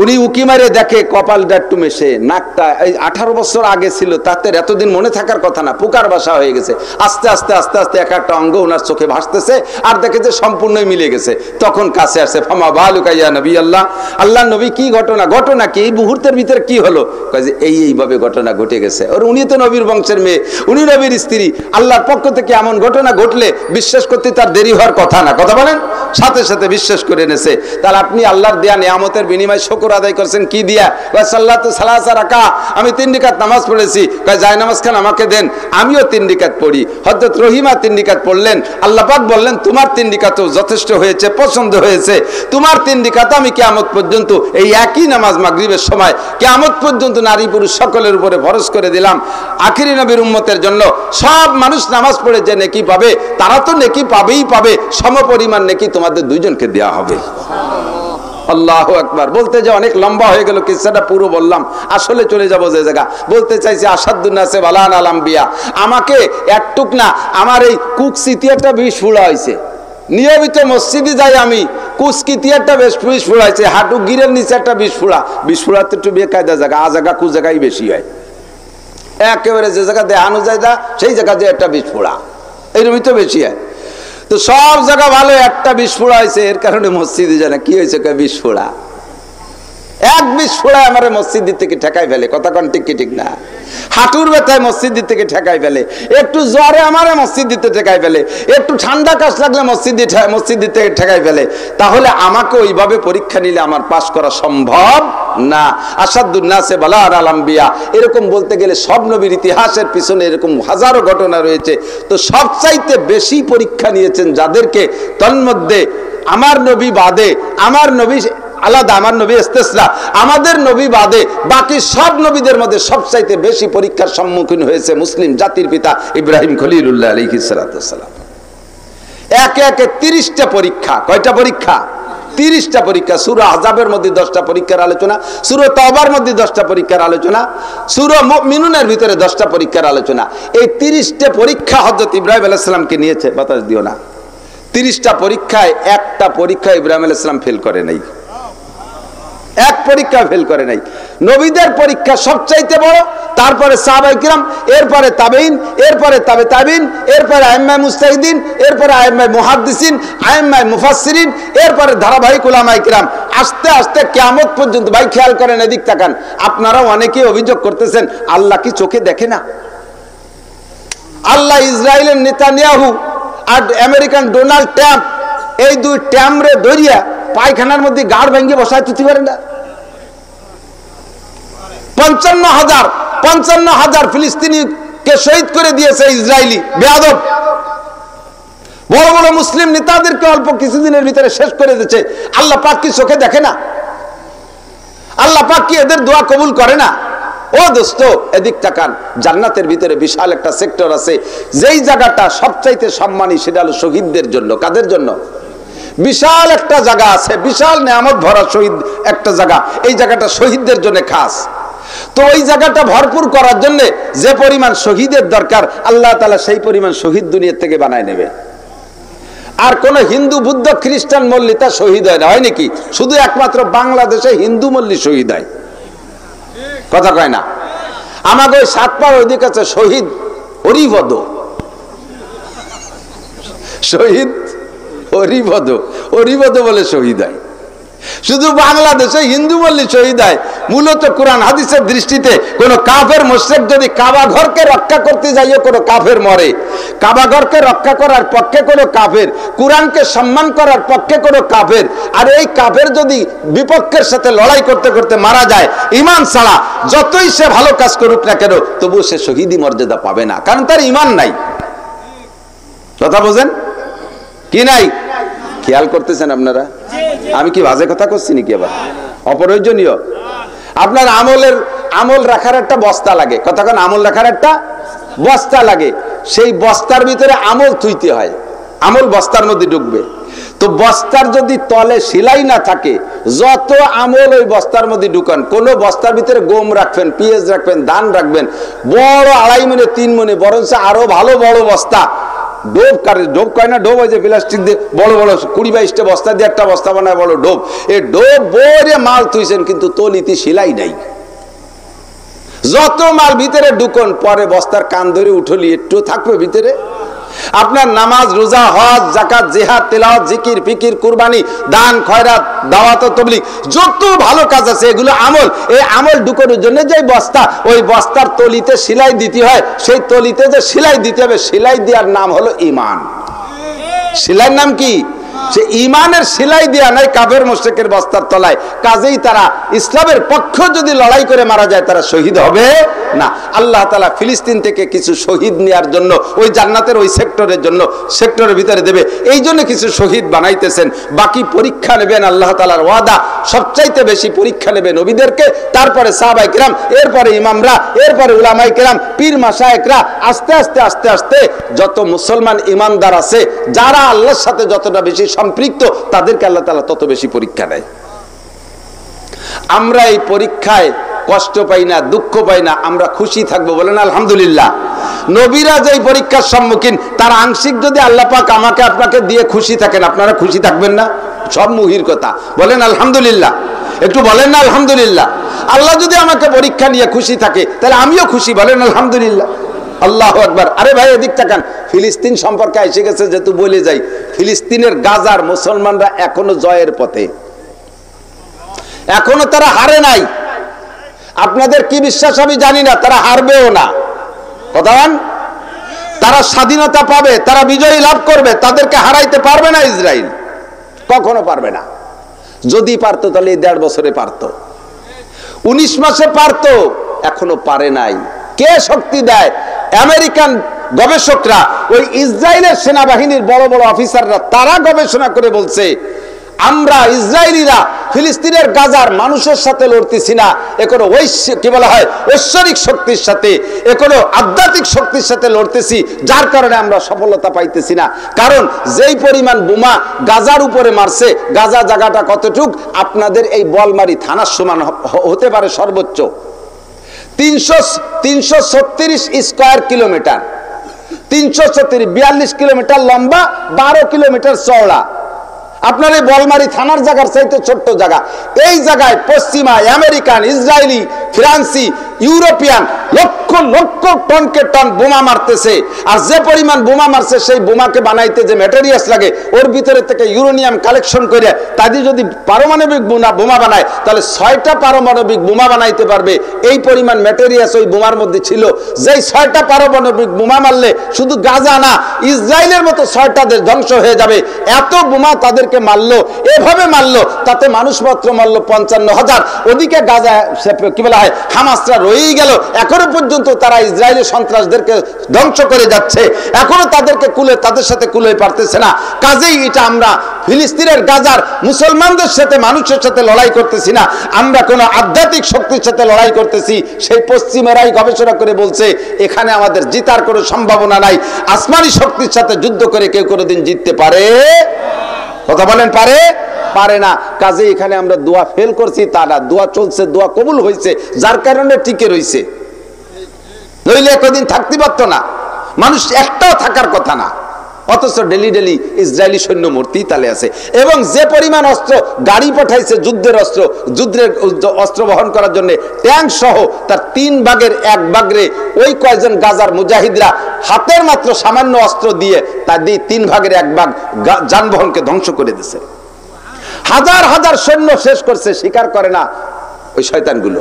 উনি উকি মারে দেখে কপালটা একটু মেশে, নাকটা এই 18 বছর আগে ছিল, তাতে এতদিন মনে থাকার কথা না, পোকার বাসা হয়ে গেছে। আস্তে আস্তে আস্তে আস্তে এক একটা অঙ্গ ওনার চোখে ভাসতেছে, আর দেখে যে সম্পূর্ণই মিলে গেছে। তখন কাছে আসে, ফামা বালুকা ইয়া নবী আল্লাহ, আল্লাহ নবী কি ঘটনা, ঘটনা কি, এই মুহূর্তের ভিতরে কি হলো? কয় যে এইভাবে ঘটনা ঘটে গেছে। আর উনি তো নবীর বংশের মেয়ে, উনি নবীর স্ত্রী, আল্লাহর পক্ষ থেকে এমন ঘটনা ঘটলে বিশ্বাস করতে তার দেরি হওয়ার কথা না। কথা বলেন, সাথে সাথে বিশ্বাস করে এনেছে। তাহলে আপনি আল্লাহর দেয়া নিয়ামতের বিনিময়ে শুকর শুকর আদায় করছেন কি দিয়া? কয় সাল্লাতু সালাসা রাকা, আমি 3 রাকাত নামাজ পড়েছি। কয় যায় নামাজ খান আমাকে দেন, আমিও 3 রাকাত পড়ি। হযরত রহিমা 3 রাকাত পড়লেন। আল্লাহ পাক বললেন তোমার 3 রাকাতও যথেষ্ট হয়েছে, পছন্দ হয়েছে। তোমার 3 রাকাত আমি কিয়ামত পর্যন্ত এই একই নামাজ মাগরিবের সময় কিয়ামত পর্যন্ত নারী পুরুষ সকলের উপরে ফরজ করে দিলাম। আখিরি নবীর উম্মতের জন্য সব মানুষ নামাজ পড়ে যে নেকি পাবে, তারা তো নেকি পাবেই পাবে, সমপরিমাণ নেকি তোমাদের দুইজনকে দেওয়া হবে। আল্লাহু আকবার। বলতে যে অনেক লম্বা হয়ে গেল, কিসসাটা পুরো বললাম, আসলে চলে যাব যে জায়গা। বলতে চাইছি আসাদুন নাসে বালান আল আম্বিয়া, আমাকে একটুক না আমার এই কুকসিতি একটা বিষ ফুড়া হয়েছে। নিয়মিত মসজিদে যাই আমি, কুচকিতি একটা বেশ বিষ ফুড়াইছে, হাঁটু গিরের নিচে একটা বিষ ফুড়া। বিষ ফুড়াতে একটু বেকায়দা জায়গা, আ জায়গা কু জায়গায় বেশি হয়। একেবারে যে জায়গা দেহানো যায় না সেই জায়গা যে একটা বিষ ফুড়া, এইরকমই তো বেশি হয়। তো সব জায়গা ভালো, একটা বিষ ফুড়া হয়েছে, এর কারণে মসজিদে যায় না। কি হয়েছে? বিষ ফুড়া। এক বিষ ফুড়ায় আমার মসজিদ থেকে ঠেকাই ফেলে। কথা কোন ঠিক কি ঠিক না? হাঁটুর ব্যথায় মসজিদ থেকে ঠেকাই ফেলে, একটু জ্বরে আমার মসজিদ দিতে ঠেকাই ফেলে, একটু ঠান্ডা কাশ লাগলে মসজিদ দিতে ঠেকাই ফেলে। তাহলে আমাকে ওইভাবে পরীক্ষা নিলে আমার পাশ করা সম্ভব না। আসাদুন নাসে বালান আল আম্বিয়া, এরকম বলতে গেলে সব নবীর ইতিহাসের পিছনে এরকম হাজারো ঘটনা রয়েছে। তো সবচাইতে বেশি পরীক্ষা নিয়েছেন যাদেরকে, তন্মধ্যে আমার নবী বাদে, আমার নবী আলাদা, আমার নবী ইস্তেসনা, আমাদের নবী বাদে বাকি সব নবীদের মধ্যে সবচাইতে বেশি পরীক্ষার সম্মুখীন হয়েছে মুসলিম জাতির পিতা ইব্রাহিম খলিলুল্লাহ আলাইহিস সালাতু ওয়াস সালাম। একে একে 30টা পরীক্ষা। কয়টা পরীক্ষা? 30টা পরীক্ষা। সূরা আহজাবের মধ্যে 10টা পরীক্ষার আলোচনা, সূরা তাওবার মধ্যে 10টা পরীক্ষার আলোচনা, সূরা মুমিনুনের ভিতরে 10টা পরীক্ষার আলোচনা। এই 30টা পরীক্ষা হযরত ইব্রাহিম আলাইহিস সালামকে নিয়েছে। বাতাস দিও না। 30টা পরীক্ষায় একটা পরীক্ষা ইব্রাহিম আলাইহিস সালাম ফেল করে নাই, এক পরীক্ষা ফেল করে নাই। নবীদের পরীক্ষা সবচাইতে বড়, তারপরে সাহাবায়ে কিরাম, এরপরে তাবেঈন, এরপরে তাবে তাবেঈন, এরপরে আইম্মায়ে মুজতাহিদিন, এরপরে আইম্মায়ে মুহাদ্দিসিন, আইম্মায়ে মুফাসসিরিন, এরপরে ধারাবাহিক উলামায়ে কিরাম, আস্তে আস্তে কিয়ামত পর্যন্ত। ভাই খেয়াল করেন, এদিক তাকান। আপনারা অনেকেই অভিযোগ করতেছেন আল্লাহ কি চোখে দেখে না? আল্লাহ ইসরায়েলের নেতানিয়াহু আর আমেরিকান ডোনাল্ড ট্রাম্প, এই দুই ট্যামরে ধরিয়া পায়খানার মধ্যে গাড় ভেঙে বসায় তুলতে পারে না? 55,000 ফিলিস্তিনিকে শহীদ করে দিয়েছে ইসরায়েলি বেয়াদব। বড় বড় মুসলিম নেতাদেরকে অল্প কিছুদিনের ভিতরে শেষ করে দিয়েছে। আল্লাহ পাক কি চোখে দেখে না? আল্লাহ পাক কি এদের দোয়া কবুল করে না? ও দোস্ত, এদিক তাকান। জান্নাতের ভিতরে বিশাল একটা সেক্টর আছে, যেই জায়গাটা সবচাইতে সম্মানী, সেটা হলো শহীদদের জন্য। কাদের জন্য? বিশাল একটা জায়গা আছে, বিশাল নেয়ামত ভরা শহীদ একটা জায়গা। এই জায়গাটা শহীদদের জন্য খাস। তো ওই জায়গাটা ভরপুর করার জন্য যে পরিমাণ শহীদের দরকার, আল্লাহ তাআলা সেই পরিমাণ শহীদ দুনিয়া থেকে বানায় নেবে। আর কোন হিন্দু, বুদ্ধ, খ্রিস্টান মল্লি তা শহীদ হয় না, হয় নাকি? শুধু একমাত্র বাংলাদেশে হিন্দু মল্লি শহীদ হয়। কথা কয় না? আমাকে ওই সাতপার ওইদিক আছে শহীদ হরিপদ, শহীদ হরিপদ বলে শহীদ হয়। শুধু বাংলাদেশে হিন্দু মল্লি শহীদ হয়। মূলত কোরআন হাদিসের দৃষ্টিতে কোন কাফের মুশরিক যদি কাবা ঘরকে রক্ষা করতে যাইয়ে কোনো কাফের মরে, কাবা ঘরকে রক্ষা করার পক্ষে কোনো কাফের, কোরআনকে সম্মান করার পক্ষে কোনো কাফের, আর এই কাফের যদি বিপক্ষের সাথে লড়াই করতে করতে মারা যায় ঈমান ছাড়া, যতই সে ভালো কাজ করুক না কেন, তবু সে শহীদি মর্যাদা পাবে না, কারণ তার ঈমান নাই। কথা বোঝেন কি নাই? খেয়াল করতেছেন আপনারা? আমি কি বাজে কথা করছি নাকি? আবার অপ্রয়োজনীয়। আপনার আমল রাখার একটা বস্তা লাগে। কতক্ষণ আমল রাখার একটা বস্তা লাগে, সেই বস্তার ভিতরে আমল তুইতে হয়, আমল বস্তার মধ্যে ঢুকবে। তো বস্তার যদি তলে সেলাই না থাকে, যত আমল ওই বস্তার মধ্যে ঢুকান, কোন বস্তার ভিতরে গম রাখবেন, পেঁয়াজ রাখবেন, ধান রাখবেন, বড় 2.5 মণে 3 মণে, বরঞ্চ আরো ভালো বড় বস্তা, ডোব কয় না, ডোব, ওই যে প্লাস্টিক দিয়ে বড় বড় 20-22টা বস্তা দিয়ে একটা বস্তা বানায় বড় ডোব, এই ডোব বরে মাল তুইছেন, কিন্তু তলিতে সেলাই নাই। যত মাল ভিতরে ঢুকন, পরে বস্তার কান ধরে উঠলি একটু থাকবে ভিতরে। আপনার নামাজ, রোজা, হজ, যাকাত, জিহাদ, তেলাওয়াত, জিকির, ফিকির, কুরবানি, দান, খয়রাত, দাওয়াত ও তাবলীগ, যত ভালো কাজ আছে এগুলো আমল। এই আমল ঢুকানোর জন্য যে বস্তা, ওই বস্তার তলিতে সেলাই দিতে হয়, সেই তলিতে যে সেলাই দিতে হবে, সেলাই দেওয়ার নাম হলো ঈমান। সেলাইয়ের নাম কি? সে ইমানের সিলাই দেয়া নাই কাফের মুশরিকের বস্তার তলায়। কাজেই তারা ইসলামের পক্ষ যদি লড়াই করে মারা যায় তারা শহীদ হবে না। আল্লাহ তাআলা ফিলিস্তিন থেকে কিছু শহীদ নেওয়ার জন্য ওই জান্নাতের ওই সেক্টরের জন্য সেক্টরের ভিতরে দেবে, এই জন্য কিছু শহীদ বানাইতেছেন। বাকি পরীক্ষা নেবেন আল্লাহ তাআলার ওয়াদা, সবচাইতে বেশি পরীক্ষা নেবে নবীদেরকে, তারপরে সাহাবায়ে কেরাম, এরপরে ইমামরা, এরপরে উলামায়ে কেরাম, পীর মাশায়েখরা, আস্তে আস্তে আস্তে আস্তে যত মুসলমান ইমানদার আছে যারা আল্লাহর সাথে যতটা বেশি সম্পৃক্ত তাদেরকে আল্লাহ তাআলা তত বেশি পরীক্ষা দেয়। আমরা এই পরীক্ষায় কষ্ট পাই না, দুঃখ পাই না, আমরা খুশি থাকবো, বলেন আলহামদুলিল্লাহ। নবীরা যে পরীক্ষার সম্মুখীন তার আংশিক যদি আল্লাহ পাক আমাকে আপনাকে দিয়ে খুশি থাকেন, আপনারা খুশি থাকবেন না? সব মুহির কথা, বলেন আলহামদুলিল্লাহ, একটু বলেন না আলহামদুলিল্লাহ। আল্লাহ যদি আমাকে পরীক্ষা নিয়ে খুশি থাকে তাহলে আমিও খুশি, বলেন আলহামদুলিল্লাহ। আল্লাহু আকবার। আরে ভাই এদিক তাকান, ফিলিস্তিন সম্পর্কে এসে গেছে যেহেতু বলে যাই, ফিলিস্তিনের গাজার মুসলমানরা এখনো জয়ের পথে, এখনো তারা হারে নাই। আপনাদের কি বিশ্বাস আমি জানি না, তারা হারবেও না। কথা বলেন, তারা স্বাধীনতা পাবে, তারা বিজয়ী লাভ করবে, তাদেরকে হারাইতে পারবে না ইসরায়েল, কখনো পারবে না। যদি পারতো তাহলে 1.5 বছরে পারতো, 19 মাসে পারতো, এখনো পারে নাই। কে শক্তি দেয়? আমেরিকান গবেষকরা, ওই ইসরায়েলের সেনাবাহিনীর বড় বড় অফিসাররা, তারা গবেষণা করে বলছে আমরা ইসরায়েলিরা ফিলিস্তিনের গাজার মানুষের সাথে লড়তেছি না, এ কোনো কি বলা হয় ঐশ্বরিক শক্তির সাথে, এ কোনো আধ্যাত্মিক শক্তির সাথে লড়তেছি, যার কারণে আমরা সফলতা পাইতেছি না। কারণ যেই পরিমাণ বোমা গাজার উপরে মারছে, গাজা জায়গাটা কতটুক আপনাদের এই বলমারি থানার সমান হতে পারে, সর্বোচ্চ 336 স্কয়ার কিলোমিটার, 336, 42 কিলোমিটার লম্বা, 12 কিলোমিটার চওড়া। আপনার এই বলমারি থানার জায়গার চাইতে ছোট্ট জায়গা, এই জায়গায় পশ্চিমা, American, Israeli, ফ্রান্সি, European lakh lakh টনকে ton বোমা মারতেছে। আর যে পরিমাণ বোমা মারছে সেই বোমাকে বানাইতে যে ম্যাটেরিয়ালস লাগে, ওর ভিতরে থেকে ইউরেনিয়াম কালেকশন করে তাদের যদি পারমাণবিক বোমা বানায় তাহলে 6টা পারমাণবিক বোমা বানাইতে পারবে। এই পরিমাণ ম্যাটেরিয়ালস ওই বোমার মধ্যে ছিল, যেই 6টা পারমাণবিক বোমা মারলে শুধু গাজা না, ইসরায়েলের মতো 6টা দেশ ধ্বংস হয়ে যাবে। এত বোমা তাদেরকে মারলো, এভাবে মারলো, তাতে মানুষ মাত্র মারলো 55,000। ওদিকে গাজা কি বলা হয় হামাসরা রয়েই গেল, এখনো পর্যন্ত তারা ইসরায়েলি সন্ত্রাসদেরকে ধ্বংস করে যাচ্ছে, এখনো তাদেরকে তাদের সাথে কুলোয় পারতেছে না। কাজেই এটা আমরা ফিলিস্তিনের গাজার মুসলমানদের সাথে, মানুষের সাথে লড়াই করতেছি না, আমরা কোনো আধ্যাত্মিক শক্তির সাথে লড়াই করতেছি। সেই পশ্চিমেরাই গবেষণা করে বলছে এখানে আমাদের জিতার কোনো সম্ভাবনা নাই, আসমানি শক্তির সাথে যুদ্ধ করে কেউ কোনোদিন জিততে পারে? কথা বলেন, পারে? পারে না। কাজে এখানে আমরা দোয়া ফেল করছি তা না, দোয়া চলছে, দোয়া কবুল হয়েছে, যার কারণে টিকে রয়েছে, নইলে একদিন থাকতে পারতো না, মানুষ একটাও থাকার কথা না। অথচ ডেলি ডেলি ইসরায়েলি সৈন্য মূর্তি তালে আছে। এবং যে পরিমাণ অস্ত্র গাড়ি পাঠাইছে, যুদ্ধের অস্ত্র বহন করার জন্য, ট্যাঙ্ক সহ তার 3 ভাগের 1 ভাগে ওই কয়েকজন গাজার মুজাহিদরা হাতের মাত্র সামান্য অস্ত্র দিয়ে তার 3 ভাগের 1 ভাগ যানবাহনকে ধ্বংস করে দিয়েছে। হাজার হাজার সৈন্য শেষ করছে, স্বীকার করে না ওই শয়তানগুলো।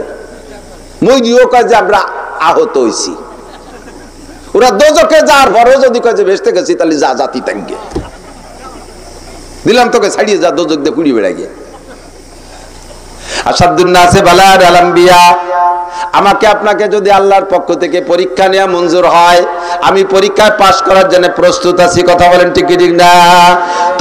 মুইও কয় যে আমরা আহত হইছি, ওরা দোজখে যাওয়ার পরেও যদি কয় যে ভেস্তে গেছি তাহলে যা জাতি টাঙ্গে দিলাম, তোকে ছাড়িয়ে যা, দোজখ দিয়ে পুড়িয়ে বেড়া গিয়ে। আসাদুন্নাসে বালার আলাম্বিয়া, আমাকে আপনাকে যদি আল্লাহর পক্ষ থেকে পরীক্ষা নেওয়া মঞ্জুর হয়, আমি পরীক্ষায় পাশ করার জন্য প্রস্তুত আছি। কথা বলেন ঠিক ঠিক না?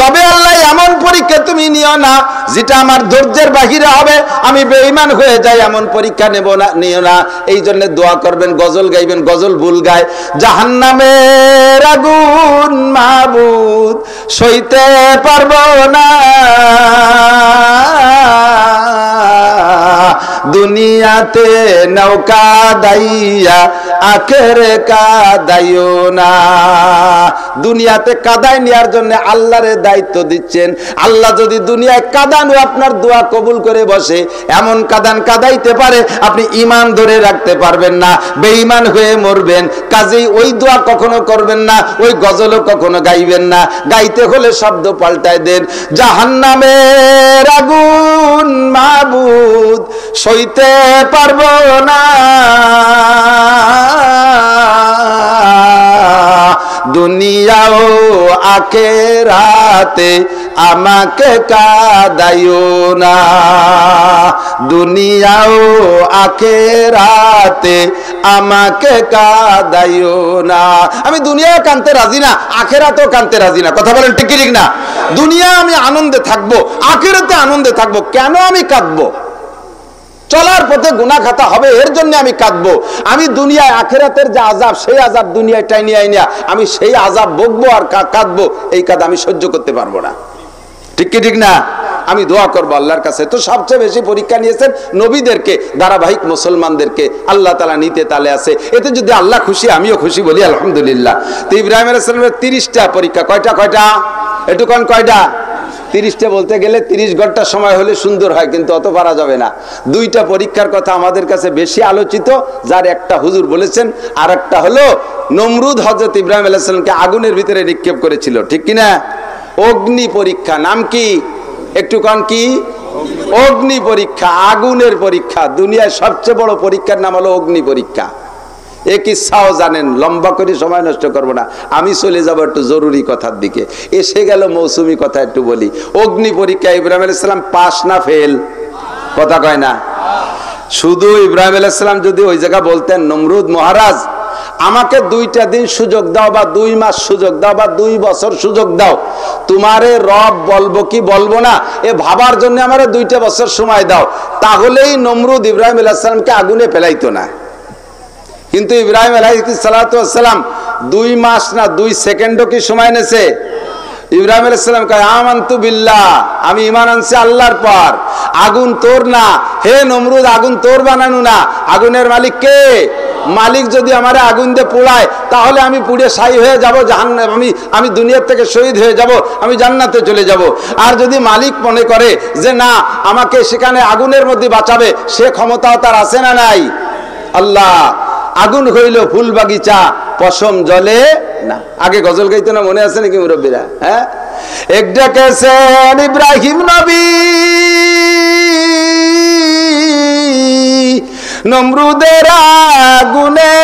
তবে আল্লাহ এমন পরীক্ষা তুমি নিও না যেটা আমার ধৈর্যের বাহিরে হবে, আমি বেঈমান হয়ে যাই, এমন পরীক্ষা নেব না, নিও না। এই জন্য দোয়া করবেন, গজল গাইবেন, গজল ভুল গায়, জাহান্নামের আগুন মাবুদ সইতে পারবো না, দুনিয়াতে নৌকা দাইয়া আখেরে কাদাইও না। দুনিয়াতে কাদাই নেওয়ার জন্য আল্লাহরে দায়িত্ব দিচ্ছেন। আল্লাহ যদি দুনিয়ায় কাদানো আপনার দোয়া কবুল করে বসে, এমন কাদান কাদাইতে পারে আপনি ঈমান ধরে রাখতে পারবেন না, বেঈমান হয়ে মরবেন। কাজেই ওই দোয়া কখনো করবেন না, ওই গজলও কখনো গাইবেন না। গাইতে হলে শব্দ পাল্টায় দেন, জাহান্নামের আগুন মাবুদ সইতে পারবো না, দুনিয়া ও আখিরাতে আমাকে কাঁদাইও না, দুনিয়া ও আখিরাতে আমাকে কাঁদাইও না। আমি দুনিয়াও কাঁদতে রাজি না, আখিরাতেও কাঁদতে রাজি না। কথা বলেন ঠিক কি ঠিক না? দুনিয়া আমি আনন্দে থাকবো, আখিরাতে আনন্দে থাকবো। কেন আমি কাঁদবো? চলার পথে গুনাহ খাতা হবে, এর জন্য আমি কাঁদবো। আমি দুনিয়ায় আখিরাতের যে আযাব, সেই আযাব দুনিয়ায় টাইনিয়ে আইনা আমি সেই আযাব ভোগবো আর কাঁদবো, এই কাজ আমি সহ্য করতে পারবো না। ঠিক কি ঠিক না? আমি দোয়া করবো আল্লাহর কাছে। তো সবচেয়ে বেশি পরীক্ষা নিয়েছেন নবীদেরকে, ধারাবাহিক মুসলমানদেরকে আল্লাহ তাআলা নিতে তালে আছে। এতে যদি আল্লাহ খুশি, আমিও খুশি, বলি আলহামদুলিল্লাহ। তো ইব্রাহিম আলাইহিস সালামের 30টা পরীক্ষা। কয়টা? একটু কোন কয়টা? 30টা বলতে গেলে 30 ঘন্টা সময় হলে সুন্দর হয়, কিন্তু অত পারা যাবে না। 2টা পরীক্ষার কথা আমাদের কাছে বেশি আলোচিত, যার একটা হুজুর বলেছেন, আর একটা হলো নমরুদ হযরত ইব্রাহিম আলাইহিস সালামকে আগুনের ভিতরে নিক্ষেপ করেছিল, ঠিক কি না? অগ্নি পরীক্ষা। নাম কি? একটু কোন কি? অগ্নি পরীক্ষা, আগুনের পরীক্ষা। দুনিয়ায় সবচেয়ে বড় পরীক্ষার নাম হলো অগ্নি পরীক্ষা। এ কিসসাও জানেন, লম্বা করে সময় নষ্ট করব না, আমি চলে যাব একটু জরুরি কথার দিকে। এসে গেল মৌসুমি কথা, একটু বলি। অগ্নি পরীক্ষা ইব্রাহিম আলাইহিস সালাম পাস না ফেল? কথা কয় না? শুধু ইব্রাহিম আলাইহিস সালাম যদি ওই জায়গা বলতেন, নমরুদ মহারাজ আমাকে 2টা দিন সুযোগ দাও, বা 2 মাস সুযোগ দাও, বা 2 বছর সুযোগ দাও, তোমারে রব বলবো কি বলবো না এ ভাবার জন্য আমারে 2টা বছর সময় দাও, তাহলেই নমরুদ ইব্রাহিম আলাইহিস সালামকে আগুনে ফেলাইতো না। কিন্তু ইব্রাহিম আলাইহিস সালাম 2 মাস না 2 সেকেন্ডও কি সময় নেছে? ইব্রাহিম আলাইহিস সালাম কয় আমানতু বিল্লাহ, আমি ঈমান আনছি আল্লাহর পর। আগুন তোর না হে নমরুদ, আগুন তোর বানানো না, আগুনের মালিক কে? মালিক যদি আমারে আগুন দিয়ে পোড়ায় তাহলে আমি পুড়ে ছাই হয়ে যাব, জাহান্নাম, আমি দুনিয়ার থেকে শহীদ হয়ে যাব, আমি জান্নাতে চলে যাব। আর যদি মালিক মনে করে যে না আমাকে সেখানে আগুনের মধ্যে বাঁচাবে, সে ক্ষমতাও তার আছে না নাই? আল্লাহ। আগুন হইল ফুল বাগিচা, পশম জলে না। আগে গজল গাইতো না, মনে আছে নাকি মুরব্বীরা? হ্যাঁ, এক ডেকেছেন ইব্রাহিম নবী নমরুদের আগুনে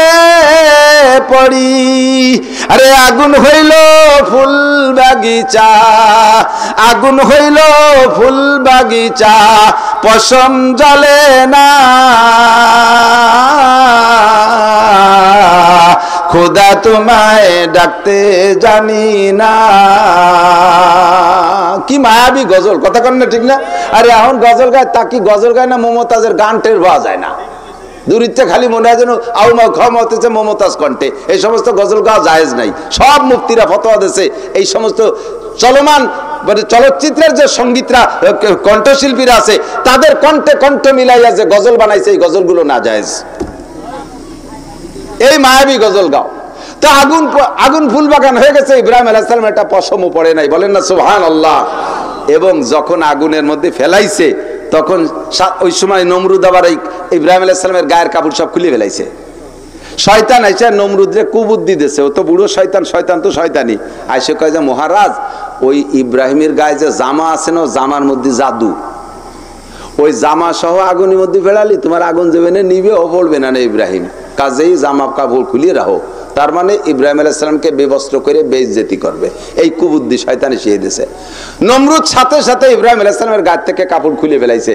পড়ি, আরে আগুন হইল ফুল বাগিচা, আগুন হইল ফুল বাগিচা, পশম জ্বলে না, খোদা তোমায় ডাকতে জানি না। কি মায়াবী গজল, কথা কন না, ঠিক না? আরে এখন গজল গায়, তা কি গজল গায় না মমতাজের গান টের পাওয়া যায় না? দূরিতে খালি মনে হয় যেন আউমা ক্ষমা হতেছে মমতাজ কণ্ঠে। এই সমস্ত গজল গাওয়া জায়েজ নাই। সব মুফতিরা ফতোয়া দিয়েছে এই সমস্ত চলমান চলচ্চিত্রের যে সঙ্গীতরা কণ্ঠশিল্পীরা আছে তাদের কণ্ঠে কণ্ঠ মিলাইয়া যে গজল বানাইছে এই গজলগুলো না জায়েজ। এই মায়াবী গজল গাও। তো আগুন ফুল বাগান হয়ে গেছে, ইব্রাহিম আলাইহিস সালাম একটা পশমও পড়ে নাই, বলেন না সুবহানাল্লাহ। এবং যখন আগুনের মধ্যে ফেলাইছে তখন ওই সময় নমরুদ আবার ইব্রাহিম আলাইহিস সালামের গায়ের কাপড় সব খুলে ফেলাইছে। শয়তান আইসা নমরুদরে কুবুদ্ধি দিয়েছে, ও তো বুড়ো শয়তান, শয়তান তো শয়তানি। আইসে কয় যে মহারাজ ওই ইব্রাহিমের গায়ে যে জামা আছে না, জামার মধ্যে জাদু, ওই জামা সহ আগুনের মধ্যে ফেলালি তোমার আগুন যাবে না, নিবে ও পড়বে না ইব্রাহিম, কাজেই জামা কাপড় খুলিয়ে রাখো। তার মানে ইব্রাহিম আলাইহিস সালামকে বেবস্ত্র করে বেইজ্জতি করবে, এই কুবুদ্ধি শয়তানি শিখিয়ে দিয়েছে। নমরুদ সাথে সাথে ইব্রাহিম আলাইহিস সালামের গায়ে থেকে কাপড় খুলে ফেলাইছে।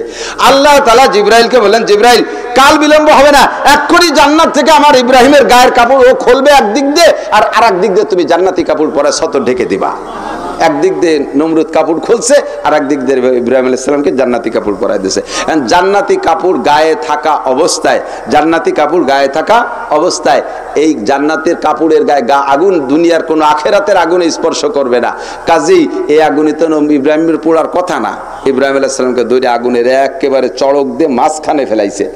আল্লাহ তাআলা জিবরাইলকে বললেন, জিবরাইল কাল বিলম্ব হবে না, এক্ষুনি জান্নাত থেকে আমার ইব্রাহিমের গায়ের কাপড় ও খুলবে একদিক দিয়ে, আর আরেক দিক দিয়ে তুমি জান্নাতি কাপড় পরে সতর ঢেকে দিবা। একদিক দিয়ে নমরুদ কাপড় খুলছে, আর একদিক দিয়ে ইব্রাহিম আলাইহিস সালামকে জান্নাতি কাপড় পরাই দিয়েছে। জান্নাতি কাপড় গায়ে থাকা অবস্থায়, জান্নাতি কাপড় গায়ে থাকা অবস্থায় এই জান্নাতের কাপড়ের গায়ে আগুন দুনিয়ার কোনো আখেরাতের আগুনে স্পর্শ করবে না। কাজেই এই আগুনে তো ইব্রাহিমের পোড়ার কথা না। ইব্রাহিম আলাইহিস সালামকে ধরে আগুনের একেবারে চড়ক দিয়ে মাঝখানে ফেলাইছে।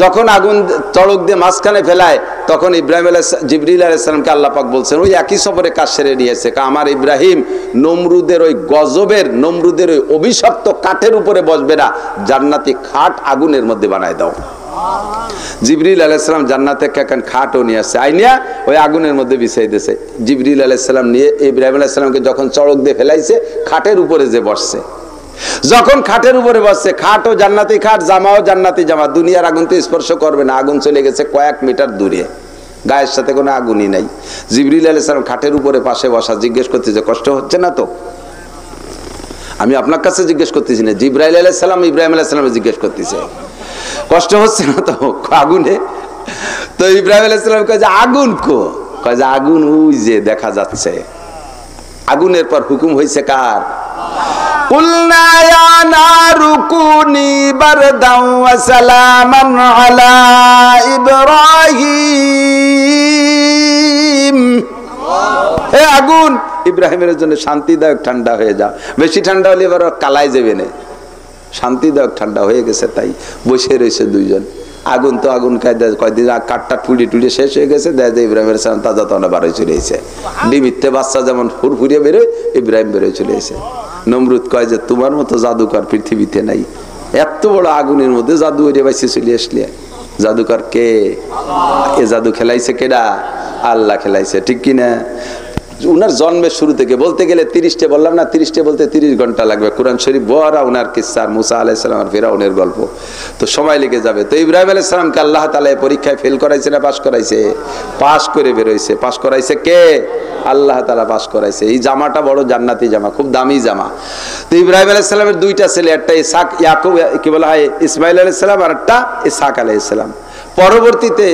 যখন আগুন চড়ক দিয়ে মাঝখানে ফেলায় তখন ইব্রাহিম জিবরিল আলাইহিস সালামকে আল্লাহ পাক বলছেন ওই একই সফরে কাজ সেরে নিয়েছে, আমার ইব্রাহিম নমরুদের ওই গজবের, নমরুদের ওই অভিশপ্ত কাঠের উপরে বসবে না, জান্নাতি খাট আগুনের মধ্যে বানায় দাও। জিবরিল আলাইহিস সালাম জান্নাতে একখান খাটও নিয়ে আসছে, আইনিয়া ওই আগুনের মধ্যে বিছাই দিয়েছে। জিবরিল আলাইহিস সালাম নিয়ে ইব্রাহিম আলাইহিস সালামকে যখন চড়ক দিয়ে ফেলাইছে খাটের উপরে যে বসছে, যখন খাটের উপরে বসছে, খাটও জান্নাতি খাট, জামাও জান্নাতি জামা, দুনিয়ার আগুন তো স্পর্শ করবে না, আগুন চলে গেছে কয়েক মিটার দূরে, গায়ের সাথে কোনো আগুনই নাই। জিবরিল আলাইহিস সালাম খাটের উপরে পাশে বসা, জিজ্ঞেস করতে যে কষ্ট হচ্ছে না তো? আমি আপনার কাছে জিজ্ঞেস করতেছি না, জিব্রাইল আলাইহিস সালাম ইব্রাহিম আলাইহিস সালামকে জিজ্ঞেস করতেছে। কষ্ট হচ্ছে না তো আগুনে? তো ইব্রাহিম আলাইহিস সালাম কয় যে আগুন কো? কয় যে আগুন ওই যে দেখা যাচ্ছে। আগুনের পর হুকুম হয়েছে কার? কুলনা ইয়া নারু কুনি বারদাও ওয়া সালামান আলা ইব্রাহিম, হে আগুন ইব্রাহিমের জন্য শান্তিদায়ক ঠান্ডা হয়ে যাও। বেশি ঠান্ডা হলে এবার কালাই যাবে না, শান্তিদায়ক ঠান্ডা হয়ে গেছে। তাই বসে রয়েছে দুইজন। আগুন তো আগুন খাই দেয়, কয়দিন কাঠটা টুড়ি শেষ হয়ে গেছে, দেয় যে ইব্রাহিমের সালাম তাজা তনে বারোয় চলে এসে। ডিমিতে বাচ্চা যেমন ফুরফুরিয়ে বেরোয়, ইব্রাহিম বেরোয় চলে এসে। নমরুদ কয় যে তোমার মতো জাদুকর পৃথিবীতে নাই, এত বড় আগুনের মধ্যে জাদু এরিয়ে বাইসে চলে আসলে। জাদুকর কে? এ জাদু খেলাইছে কেডা? আল্লাহ খেলাইছে, ঠিক কিনা? উনার জন্মের শুরু থেকে বলতে গেলে 30টে বললাম না, 30টে বলতে 30 ঘন্টা লাগবে। কোরআন শরীফ বড় উনার কিসসা, মুসা আলাইহিস সালাম আর ফিরাউনের গল্প, তো সময় লেগে যাবে। তো ইব্রাহিম আলাইহিস সালামকে আল্লাহ তাআলা পরীক্ষায় ফেল করাইছে না পাস করাইছে? পাস করে বেরোইছে। পাস করাইছে কে? আল্লাহ তাআলা পাস করাইছে। এই জামাটা বড় জান্নাতি জামা, খুব দামি জামা। তো ইব্রাহিম আলাইহিস সালামের দুইটা ছেলে, একটা ইসহাক, ইয়াকুব কি বলা হয়, ইসমাইল আলাইহিস সালাম, আর একটা ইসহাক আলাইহিস সালাম। পরবর্তীতে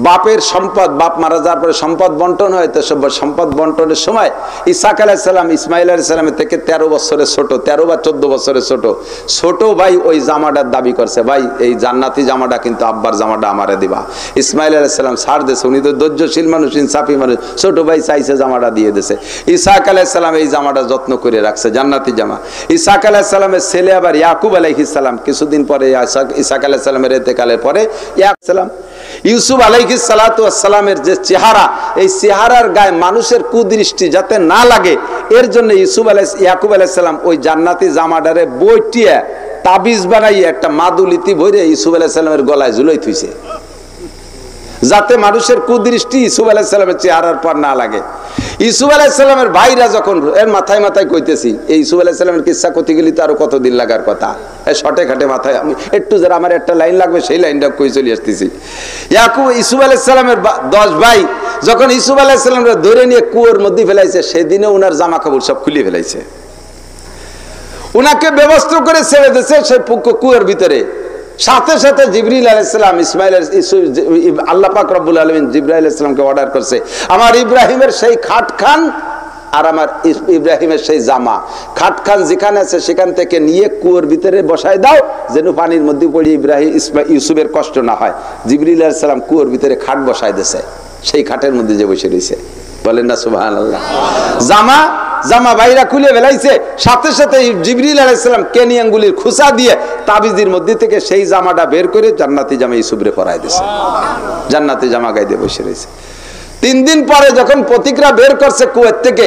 বাপের সম্পদ, বাপ মারা যাওয়ার পরে সম্পদ বন্টন হয়। তো সম্পদ বন্টনের সময় ইসহাক আলাইহিস সালাম ইসমাইল আলাইহিস সালামের থেকে 13 বছরের ছোট, 13 বা 14 বছরের ছোট ভাই ওই জামাটার দাবি করছে, ভাই এই জান্নাতি জামাটা কিন্তু আব্বার জামাটা আমারে দিবা। ইসমাইল আলাইহিস সালাম ছাড় দিয়েছে, উনি তো ধৈর্যশীল মানুষ, ইনসাফি মানুষ। ছোট ভাই চাইছে, জামাটা দিয়ে দিয়েছে। ইসহাক আলাইহিস সালাম এই জামাটা যত্ন করে রাখছে, জান্নাতি জামা। ইসহাক আলাইহিস সালামের ছেলে আবার ইয়াকুব আলাইহিস সালাম, কিছুদিন পরে ইসহাক আলাইহিস সালামের ইন্তেকালের পরে ইয়াকুব সালাম, ইউসুফ আলাইহিস সালাতু ওয়াস সালামের যে চেহারা, এই চেহারার গায়ে মানুষের কুদৃষ্টি যাতে না লাগে এর জন্য ইয়াকুব আলাইহিস সালাম ওই জান্নাতি জামাটারে বইটিয়া তাবিজ বানাই একটা মাদুলিতি ভরে ইউসুফ আলাইহিস সালামের গলায় ঝুলাই থুইছে, যাতে মানুষের কুদৃষ্টি ইউসুফ আলাইহিস সালামের চেহারার পর না লাগে। ইউসুফ আলাইহিস সালামের ভাইরা যখন এর মাথায় কইতেছি, এই ইউসুফ আলাইহিস সালামের কিচ্ছা করতে গেলে তো আরো কতদিন লাগার কথা। শর্টে খাটে মাথায় আমি একটু যারা আমার একটা লাইন লাগবে সেই লাইনটা কই চলে আসতেছি। ইউসুফ আলাইহিস সালামের 10 ভাই যখন ইউসুফ আলাইহিস সালামকে ধরে নিয়ে কুয়োর মধ্যে ফেলাইছে, সেদিনে উনার জামা কাপড় সব খুলে ফেলাইছে, উনাকে ব্যবস্থা করে ছেড়ে দিয়েছে সেই কুয়োর ভিতরে। সাথে সাথে জিবরিল আলাইহিস সালাম আল্লাহ পাক রব্বুল আলামিন জিবরাইল আলাইহিস সালামকে অর্ডার করছে, আমার ইব্রাহিমের সেই খাটখান আর আমার ইব্রাহিমের সেই জামা, খাটখান যেখানে আছে সেখান থেকে নিয়ে কুয়োর ভিতরে বসায় দাও, যেন পানির মধ্যে পড়ে ইউসুফের কষ্ট না হয়। জিবরিল আলাইহিস সালাম কুয়োর ভিতরে খাট বসায় দিয়েছে, সেই খাটের মধ্যে যে বসে রয়েছে, বলেন না সুবহানাল্লাহ। জামা বাইরা খুলে ফেলাইছে, সাথে সাথে জিবরিল আলাইহিস সালাম কেনি আঙ্গুলির খুসা দিয়ে তাবিজের মধ্যে থেকে সেই জামাটা বের করে জান্নাতি জামা ইউসুফরে পরায় দিয়েছে, জান্নাতি জামা গায়ে দিয়ে বসে রয়েছে। 3 দিন পরে যখন প্রতিক্রিয়া বের করছে কুয়েত থেকে,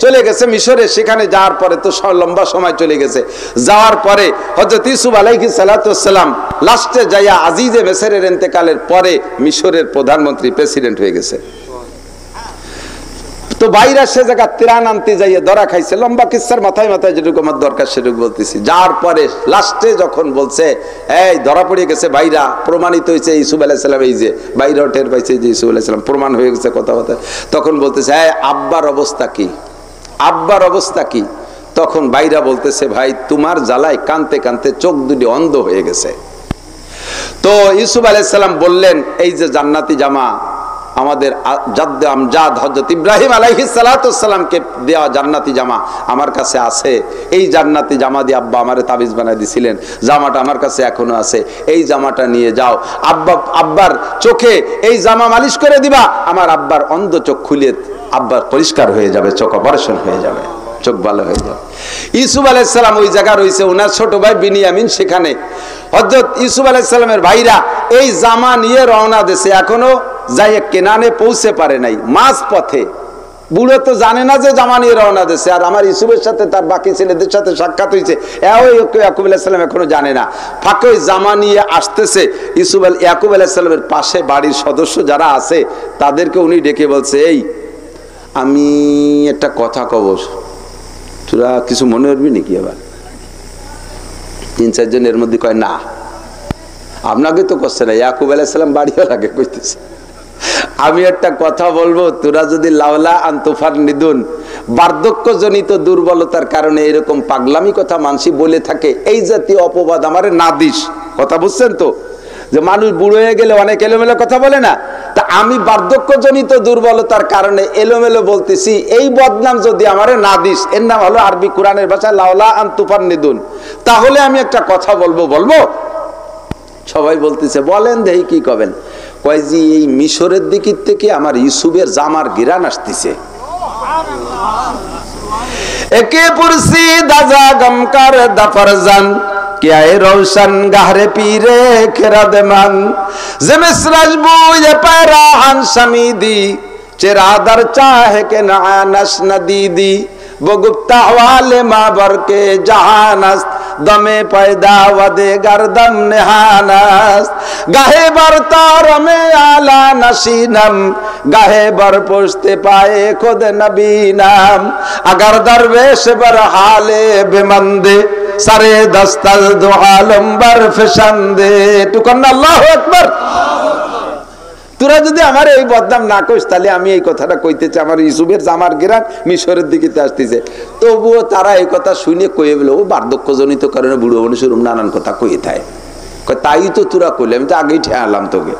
চলে গেছে মিশরে। সেখানে যাওয়ার পরে তো লম্বা সময় চলে গেছে। যাওয়ার পরে হযরত ইউসুফ আলাইহিস সালাতু ওয়াস সালাম লাস্টে যাইয়া আজিজে মিসরের ইন্তেকালের পরে মিশরের প্রধানমন্ত্রী, প্রেসিডেন্ট হয়ে গেছে। তো বাইরা সে জায়গা ত্রাণ আনতে যাইয়ে ধরা খাইছে। লম্বা কিচ্ছার মাথায় যেটুকু আমার দরকার সেটুকু বলতেছি। যার পরে লাস্টে যখন বলছে এই ধরা পড়ে গেছে, বাইরা প্রমাণিত হয়েছে ইউসুফ আলাইহিস সালাম, এই যে বাইরাও টের পাইছে যে ইউসুফ আলাইহিস সালাম প্রমাণ হয়ে গেছে কথা, তখন বলতেছে আব্বার অবস্থা কি, আব্বার অবস্থা কি? তখন বাইরা বলতেছে, ভাই তোমার জ্বালায় কানতে কানতে চোখ দুটি অন্ধ হয়ে গেছে। তো ইউসুফ আলাইহিস সালাম বললেন, এই যে জান্নাতি জামা আমাদের জাদ্দে আমজাদ হযরত ইব্রাহিম আলাইহিস সালাতু ওয়াস সালামকে দেওয়া জান্নাতি জামা আমার কাছে আছে। এই জান্নাতি জামা দিয়ে আব্বা আমারে তাবিজ বানায় দিয়েছিলেন, জামাটা আমার কাছে এখনো আছে। এই জামাটা নিয়ে যাও, আব্বার চোখে এই জামা মালিশ করে দিবা, আমার আব্বার অন্ধ চোখ খুলে আব্বার পরিষ্কার হয়ে যাবে, চোখ অপারেশন হয়ে যাবে, চোখ ভালো হয়ে যাবে। ইউসুফ আলাইহিস সালাম ওই জায়গা রয়েছে, ওনার ছোট ভাই বিনিয়ামিন সেখানে। হযরত ইউসুফ আলাইহিস সালামের ভাইরা এই জামা নিয়ে রওনা দিয়েছে, এখনো যাই কেনানে পৌঁছে পারে নাই। মাঝ পথে বুড়ো তো জানে না যে জামা নিয়ে রওনা দিয়েছে, আর আমার ইউসুফের সাথে তার বাকি ছেলেদের সাথে সাক্ষাৎ হয়েছে, ইয়াকুব আলাইহিস সালাম এখনো জানে না। ফাঁকে ওই জামা নিয়ে আসতেছে। ইয়াকুব আলাইহিস সালামের পাশে বাড়ির সদস্য যারা আছে তাদেরকে উনি ডেকে বলছে, এই আমি একটা কথা কব, তোরা কিছু মনে করবি নাকি? আবার 3-4 জন এর মধ্যে কয় না, আপনাকে তো করছে না, ইয়াকুব আলাইহিস সালাম বাড়িওয়ালাকে কইতেছে, আমি একটা কথা বলবো, তোরা যদি লাউলা আন তুফার নিদুন বার্ধক্যজনিত দুর্বলতার কারণে এরকম পাগলামি কথা মানুষ বলে থাকে, এই জাতীয় অপবাদ আমারে না দিস। কথা বুঝছেন তো, যে মানুষ বুড়ো হয়ে গেলে অনেক এলোমেলো কথা বলে না, তা আমি বার্ধক্যজনিত দুর্বলতার কারণে এলোমেলো বলতেছি, এই বদনাম যদি আমারে না দিস, এর নাম হলো আরবি কোরআনের ভাষায় লাউলা আন তুফান্নিদুন, তাহলে আমি একটা কথা বলবো। সবাই বলতেছে বলেন, দেই কি কবেন? কয় জি, এই মিশরের দিকের থেকে আমার ইউসুফের জামার গিরান আসতেছে। একে পুরসি দাজা গমকার দাফরজান क्या है रोशन गहरे पीरे खिरद मन ज़मिस्रजबू ये पैराहन शमीदी चिरादर चाहे के नानस नदीदी वो गुप्ता वाले माबर के जहानस दमे पैदा वदे गर्दम निहानस गाहे बर तार में आला नशीनम गाहे बर पुश्ते पाए खुद नबी नाम अगर दरवेश बर हाले बिमंदे सारे दस्तल दो आलम बर फिशंदे टुकन्ना अल्लाहु अकबर। তোরা যদি আমার এই বদনাম না কইস, তাহলে আমি এই কথাটা কইতেছি আমার ইউসুফের জামার গিরান মিশরের দিকে আসতেছে। তবুও তারা এই কথা শুনে কয়ে বলে, ও বার্ধক্যজনিত কারণে বুড়ো মানুষের নানান কথা কয়ে থাকে। তাই তো তোরা কইলে, আমি তো আগেই ঠেয়ালাম তোকে।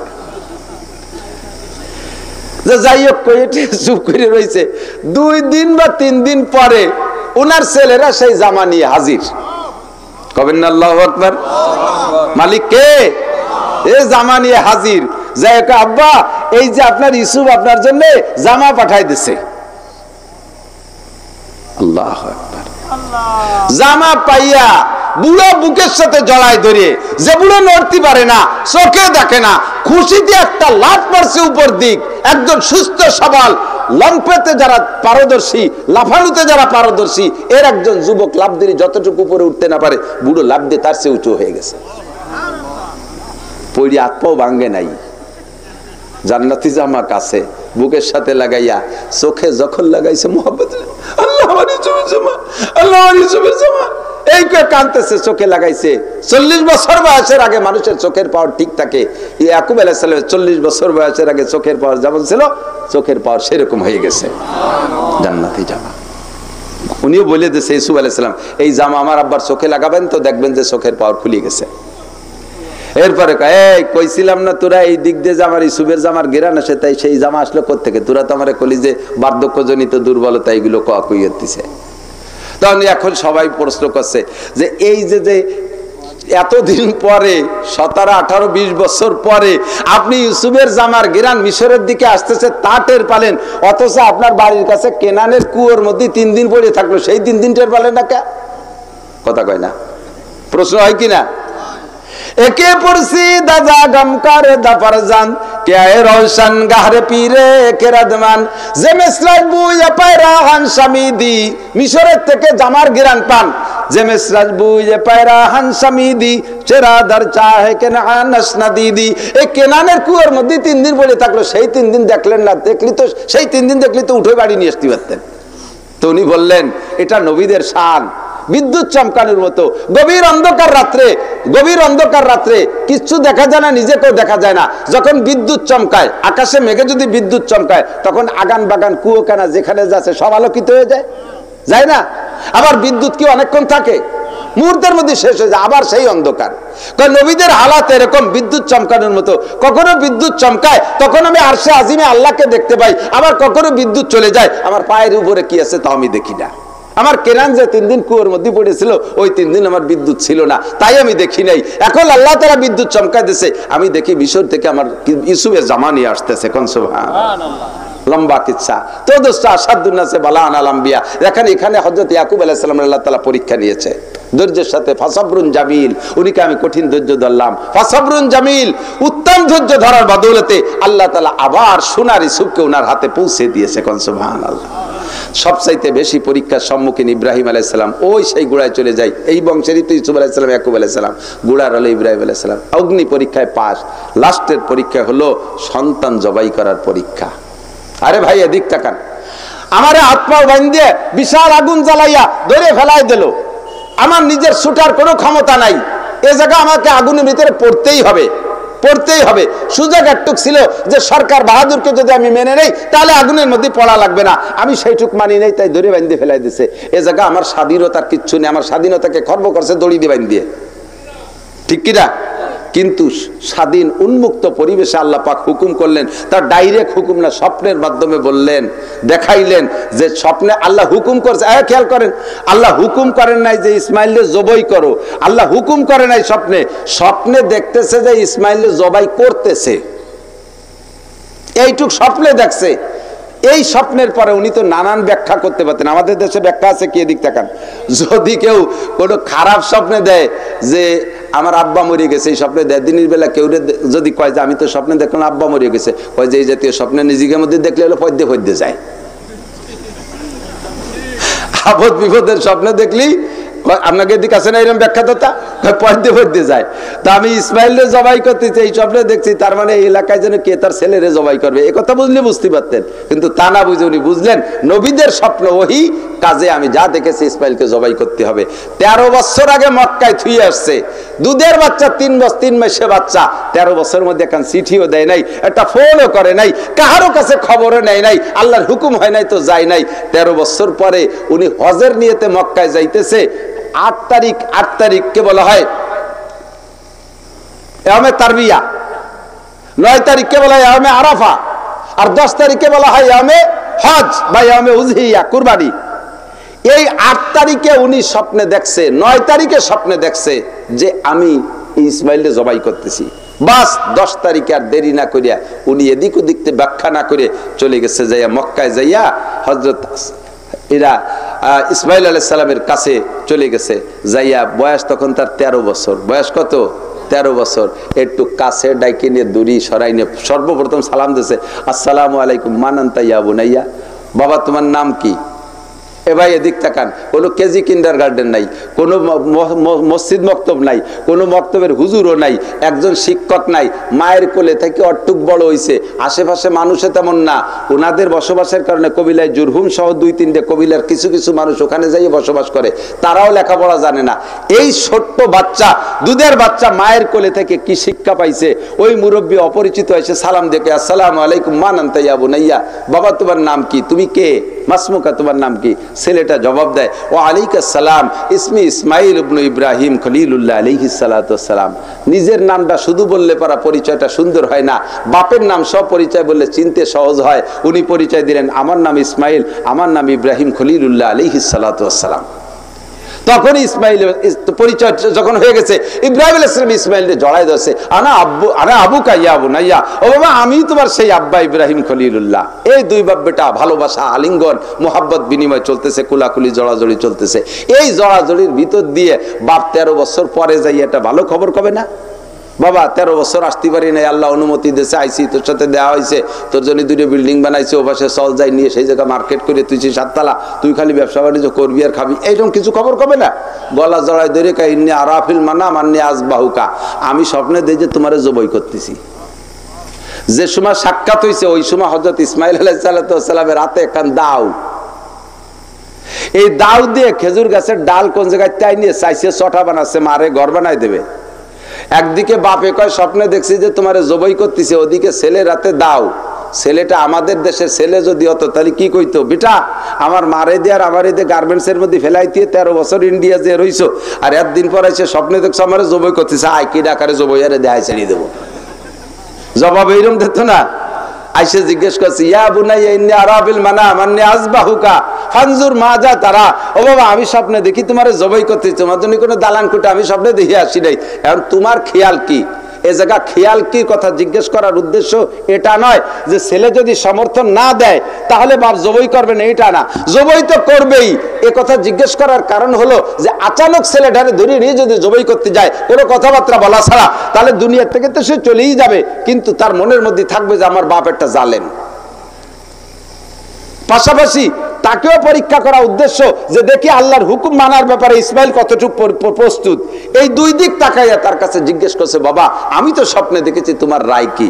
যাই হোক, কয়ে চুপ করে রয়েছে। 2 দিন বা 3 দিন পরে ওনার ছেলেরা সেই জামা নিয়ে হাজির। কবেন না আল্লাহু আকবার। মালিক কে? এ জামা নিয়ে হাজির। যাই হোক, আব্বা এই যে আপনার ইউসুফ আপনার জন্য জামা পাঠাই দিছে। আল্লাহু আকবার। জামা পাইয়া বুড়ো বুকের সাথে জড়াই ধরে, যে বুড়ো নড়তে পারে না, চোখে দেখে না, খুশিতে একটা লাফ মারছে উপর দিক। একজন সুস্থ সবল লম্পেতে যারা পারদর্শী, লাফানুতে যারা পারদর্শী, এর একজন যুবক লাফ দিয়ে যতটুকু উপরে উঠতে না পারে, বুড়ো লাফ দিয়ে তার চেয়ে উঁচু হয়ে গেছে। পড়ি আত্মাও ভাঙ্গে নাই। জান্নাতি জামা কাছে বুকের সাথে লাগাইয়া চোখে যখন লাগাইছে মোহাম্মদ, আল্লাহ আমার ইউসুফের জামা, আল্লাহ আমার ইউসুফের জামা, এই করে কাঁদতেছে। চোখে লাগাইছে। 40 বছর বয়সের আগে মানুষের চোখের পাওয়ার ঠিক থাকে। ইয়াকুব আলাইহিস সালামের 40 বছর বয়সের আগে চোখের পাওয়ার যেমন ছিল, চোখের পাওয়ার সেরকম হয়ে গেছে। জান্নাতি জামা। উনিও বলে দিয়েছে ইউসুফ আলাইহিস সালাম, এই জামা আমার আব্বার চোখে লাগাবেন তো দেখবেন যে চোখের পাওয়ার খুলে গেছে। এরপরে এই কইছিলাম না তোরা এই দিক দিয়ে যে আমার ইউসুফের জামার গিরান আসে, তাই সেই জামা আসলো কোত্থেকে? তোরা তো আমার কলি যে বার্ধক্যজনিত দুর্বলতা এগুলো কইতেছে। তখন এখন সবাই প্রশ্ন করছে যে এই যে এতদিন পরে 17, 18, 20 বছর পরে আপনি ইউসুফের জামার গিরান মিশরের দিকে আসতেছে, তা টের পালেন, অথচ আপনার বাড়ির কাছে কেনানের কুয়োর মধ্যে 3 দিন পড়ে থাকলো, সেই 3 দিন টের পালেন না? কে কথা কয় না? প্রশ্ন হয় কিনা? একে পুরসি দাদা গমকার দাফরজান क्या है रोशन गहरे पीरे केरदमान যে মেসরাজবু ইয়া পায়রাহান শামিদি, মিশরের থেকে জামার গিরান পান। যে মেসরাজবু ইয়া পায়রাহান শামিদি চেরাদার চাহে কেনানাস নাদিদি। এই কেনানের কুয়োর মধ্যে 3 দিন পড়ে থাকলো, সেই 3 দিন দেখলেন না? দেখলি তো, সেই 3 দিন দেখলি তো উঠে বাড়ি নিয়ে আসতে পারতেন। তো উনি বললেন, এটা নবীদের শান। বিদ্যুৎ চমকানোর মতো গভীর অন্ধকার রাত্রে কিচ্ছু দেখা যায় না, নিজেকেও দেখা যায় না। যখন বিদ্যুৎ চমকায়, আকাশে মেঘে যদি বিদ্যুৎ চমকায়, তখন আগান বাগান কুয়ো কানা যেখানে যাচ্ছে সব আলোকিত হয়ে যায় না? আবার বিদ্যুৎ কি অনেকক্ষণ থাকে? মুহূর্তের মধ্যে শেষ হয়ে যায়, আবার সেই অন্ধকার। নবীদের হালাত এরকম বিদ্যুৎ চমকানোর মতো। কখনো বিদ্যুৎ চমকায়, তখন আমি আরশে আজিমে আল্লাহকে দেখতে পাই। আবার কখনো বিদ্যুৎ চলে যায়, আমার পায়ের উপরে কি আছে তাও আমি দেখি না। আমার কেরান যে 3 দিন কুয়োর মধ্যে পড়েছিল, ওই 3 দিন আমার বিদ্যুৎ ছিল না, তাই আমি দেখি নাই। এখন আল্লাহ তাআলা বিদ্যুৎ চমকায় দিয়েছে, আমি দেখি মিশর থেকে আমার ইউসুফের জামা নিয়ে আসতেছে। কোন সুবহানাল্লাহ। লম্বা কিচ্ছা। তো দোস্ত আসাদুন্নাসে বালান আল আম্বিয়া। এখানে হযরত ইয়াকুব আলাইহিস সালাম আল্লাহ তাআলা পরীক্ষা নিয়েছে ধৈর্যের সাথে। ফাসাবরুন জামিল, উনিকে আমি কঠিন ধৈর্য ধরলাম। ফাসাবরুন জামিল, উত্তম ধৈর্য ধরার বদৌলতে আল্লাহ তাআলা আবার সোনার ইউসুফকে ওনার হাতে পৌঁছে দিয়েছে। কোন সুবহানাল্লাহ। সবচাইতে বেশি পরীক্ষার সম্মুখীন ইব্রাহিম আলাইহিস সালাম। ওই সেই গুড়ায় চলে যায়, এই বংশেরই তো ইউসুফ আলাইহিস সালাম, ইয়াকুব আলাইহিস সালাম। গুড়ার হলো ইব্রাহিম আলাইহিস সালাম। অগ্নি পরীক্ষায় পাস। লাস্টের পরীক্ষা হলো সন্তান জবাই করার পরীক্ষা। আরে ভাই এদিক তাকান, আমারে হাত পা বাঁধিয়ে বিশাল আগুন জ্বালাইয়া ধরে ফেলাই দিল। আমার নিজের ছুটার কোনো ক্ষমতা নাই, এ জায়গা আমাকে আগুনের ভিতরে পড়তেই হবে। পড়তেই হবে। সুযোগ একটুক ছিল যে সরকার বাহাদুরকে যদি আমি মেনে নেই তাহলে আগুনের মধ্যে পড়া লাগবে না, আমি সেইটুক মানি নেই, তাই ধরে বাঁধিয়ে ফেলাই দিছে। এ জায়গা আমার স্বাধীনতার কিচ্ছু নেই, আমার স্বাধীনতাকে খর্ব করছে দড়ি দিয়ে বাঁধিয়ে, ঠিক কিনা? কিন্তু স্বাধীন উন্মুক্ত পরিবেশে আল্লাহ পাক হুকুম করলেন, তার ডাইরেক্ট হুকুম না, স্বপ্নের মাধ্যমে বললেন, দেখাইলেন যে স্বপ্নে আল্লাহ হুকুম করছে। খেয়াল করেন, আল্লাহ হুকুম করেন নাই যে ইসমাইলকে জবাই করো, আল্লাহ হুকুম করে নাই স্বপ্নে, স্বপ্নে দেখতেছে যে ইসমাইলকে জবাই করতেছে, এইটুক স্বপ্নে দেখছে। এই স্বপ্নের পরে উনি তো নানান ব্যাখ্যা করতে পারতেন, আমাদের দেশে ব্যাখ্যা আছে কি, এদিক তাকান। যদি কেউ কোনো খারাপ স্বপ্নে দেয় যে আমার আব্বা মরে গেছে, এই স্বপ্নে দেয়, দিনের বেলা কেউ যদি কয় যে আমি তো স্বপ্নে দেখলাম আব্বা মরে গেছে, কয় যে এই জাতীয় স্বপ্নে নিজেকে মধ্যে দেখলে হলো পদ্যে পদ্যে যায়। আপদ বিপদের স্বপ্নে দেখলি আপনাকে এদিকে আছে না এরকম ব্যাখ্যাতা, পদ্মে পদ্মে যায়। তা আমি ইসমাইলরে জবাই করতেছি, এই স্বপ্নে দেখছি, তার মানে এই এলাকায় যেন কে তার ছেলেরে জবাই করবে, এ কথা বুঝলে বুঝতে পারতেন, কিন্তু তা না বুঝে উনি বুঝলেন নবীদের স্বপ্ন ওহি কাজে আমি যা দেখেছি ইসমাইলকে জবাই করতে হবে। 13 বছর আগে মক্কায় থুয়ে আসছে, দুধের বাচ্চা, 3 মাসে বাচ্চা, 13 বছরের মধ্যে এখন চিঠিও দেয় নাই, একটা ফোনও করে নাই, কাহারও কাছে খবরও নেয় নাই, আল্লাহর হুকুম হয় নাই তো যায় নাই। 13 বছর পরে উনি হজের নিয়তে মক্কায় যাইতেছে। 8 তারিখকে বলা হয় ইয়ামে তারবিয়া, 9 তারিখকে বলা হয় ইয়ামে আরাফা, আর 10 তারিখকে বলা হয় ইয়ামে হজ বা ইয়ামে উযহিয়া, কুরবানি। এই 8 তারিখে উনি স্বপ্নে দেখছে, 9 তারিখে স্বপ্নে দেখছে যে আমি ইসমাইলকে জবাই করতেছি। বাস 10 তারিখে আর দেরি না করিয়া উনি এদিক ওদিকতে ব্যাখ্যা না করে চলে গেছে, যাইয়া মক্কায় যাইয়া হযরত এরা ইসমাইল আলাইহিস সালামের কাছে চলে গেছে, যাইয়া বয়স তখন তার 13 বছর। বয়স কত? 13 বছর। একটু কাছে ডাইকে নিয়ে দূরি সরাই নিয়ে সর্বপ্রথম সালাম দিয়েছে, আসসালামু আলাইকুম মান আনতা ইয়া বুনাইয়া, বাবা তোমার নাম কি? এ ভাই এদিক তাকান, কোনো কেজি কিন্ডার গার্ডেন নাই, কোনো মসজিদ মক্তব নাই, কোনো মক্তবের হুজুরও নাই, একজন শিক্ষক নাই, মায়ের কোলে থেকে অট্টুক বড় হইছে, আশেপাশে মানুষে তেমন না। ওনাদের বসবাসের কারণে কবিলায় জুরহুম সহ 2-3টে কবিলার কিছু কিছু মানুষ ওখানে যাইয়ে বসবাস করে, তারাও লেখাপড়া জানে না। এই ছোট্ট বাচ্চা, দুধের বাচ্চা, মায়ের কোলে থেকে কি শিক্ষা পাইছে? ওই মুরব্বী অপরিচিত এসে সালাম দেখে, আসসালামু আলাইকুম মান আনতা ইয়া বুনাইয়া, বাবা তোমার নাম কি, তুমি কে, মাসমুকা তোমার নাম কি? ছেলেটা জবাব দেয়, ও আলাইকুস সালাম ইসমি ইসমাইল ইবনে ইব্রাহিম খলিলুল্লাহ আলাইহিস সালাতু ওয়াস সালাম। নিজের নামটা শুধু বললে পারা পরিচয়টা সুন্দর হয় না, বাপের নাম সব পরিচয় বললে চিনতে সহজ হয়। উনি পরিচয় দিলেন, আমার নাম ইসমাইল, আমার নাম ইব্রাহিম খলিলুল্লাহ আলাইহিস সালাতু ওয়াস সালাম। তখন ইসমাইল পরিচয় যখন হয়ে গেছে, ইব্রাহিম আলাইহিস সালাম ইসমাইলকে জড়ায় ধরছে, আনা আবুকা ইয়া বুনাইয়া, ও বাবা আমি তোমার সেই আব্বা ইব্রাহিম খলিলুল্লাহ। এই দুই বাপ বেটা ভালোবাসা, আলিঙ্গন, মোহাব্বত বিনিময় চলতেছে, কুলাকুলি জড়াজড়ি চলতেছে। এই জড়াজড়ির ভিতর দিয়ে বাপ 13 বছর পরে যাই একটা ভালো খবর কবে না, বাবা 13 বছর আসতে পারি নাই, আল্লাহ অনুমতি দিয়েছে, আইসি, তোর সাথে দেওয়া হয়েছে, তোর জন্য 2টা বিল্ডিং বানাইছে, ও পাশে চল যাই নিয়ে সেই জায়গা মার্কেট করে তুই 7 তালা, তুই খালি ব্যবসা বাণিজ্য করবি আর খাবি, এইরকম কিছু খবর কবে না? গলা জড়াই ধরে কাহিনী আরাফিল মানা মান্নি আজবাহুকা, আমি স্বপ্নে দেই যে তোমারে জবাই করতেছি। যে সময় সাক্ষাৎ হয়েছে ওই সময় হযরত ইসমাইল আলাইহিস সালামের হাতে একখান দাও, এই দাও দিয়ে খেজুর গাছের ডাল কোন জায়গায় তাই নিয়ে চাইছে চটা বানাচ্ছে, মারে ঘর বানাই দেবে। একদিকে বাপে কয় স্বপ্নে দেখছি যে তোমারে জবাই করতেছে, ওদিকে ছেলে রাতে দাও। ছেলেটা আমাদের দেশের ছেলে যদি হতো তাহলে কি কইতো, বেটা আমার মারে দিয়ে আর আমার দিয়ে গার্মেন্টস এর মধ্যে ফেলাই দিয়ে 13 বছর ইন্ডিয়া যে রইছো, আর একদিন পর এসে স্বপ্নে দেখছো আমারে জবাই করতেছে, আয় কি ডাকারে জবাই আরে দেয় ছেড়ে দেবো। জবাব এইরকম দিত না, আইসে জিজ্ঞেস করছে, ইয়া বুনাইয়া ইন্নী আরাবিল মানাম আন্নী আযবাহুকা ফানজুর মাজা তারা, ও বাবা আমি স্বপ্নে দেখি তোমারে জবাই করতেছি, তোমার জন্য কোনো দালান কুটা আমি স্বপ্নে দেখে আসি নাই, এখন তোমার খেয়াল কি? এ জায়গা খেয়াল কি কথা জিজ্ঞেস করার উদ্দেশ্য এটা নয় যে ছেলে যদি সমর্থন না দেয় তাহলে বাপ জবাই করবে না, এটা না, জবাই তো করবেই। এ কথা জিজ্ঞেস করার কারণ হলো যে আচানক ছেলেটারে ধরে নিয়ে যদি জবাই করতে যায় কোনো কথাবার্তা বলা ছাড়া, তাহলে দুনিয়া থেকে তো সে চলেই যাবে, কিন্তু তার মনের মধ্যে থাকবে যে আমার বাপ একটা জালেম। পাশাপাশি তাকেও পরীক্ষা করা উদ্দেশ্য যে দেখি আল্লাহর হুকুম মানার ব্যাপারে ইসমাইল কতটুকু প্রস্তুত। এই দুই দিক তাকাইয়া তার কাছে জিজ্ঞেস করছে, বাবা আমি তো স্বপ্নে দেখেছি, তোমার রায় কি?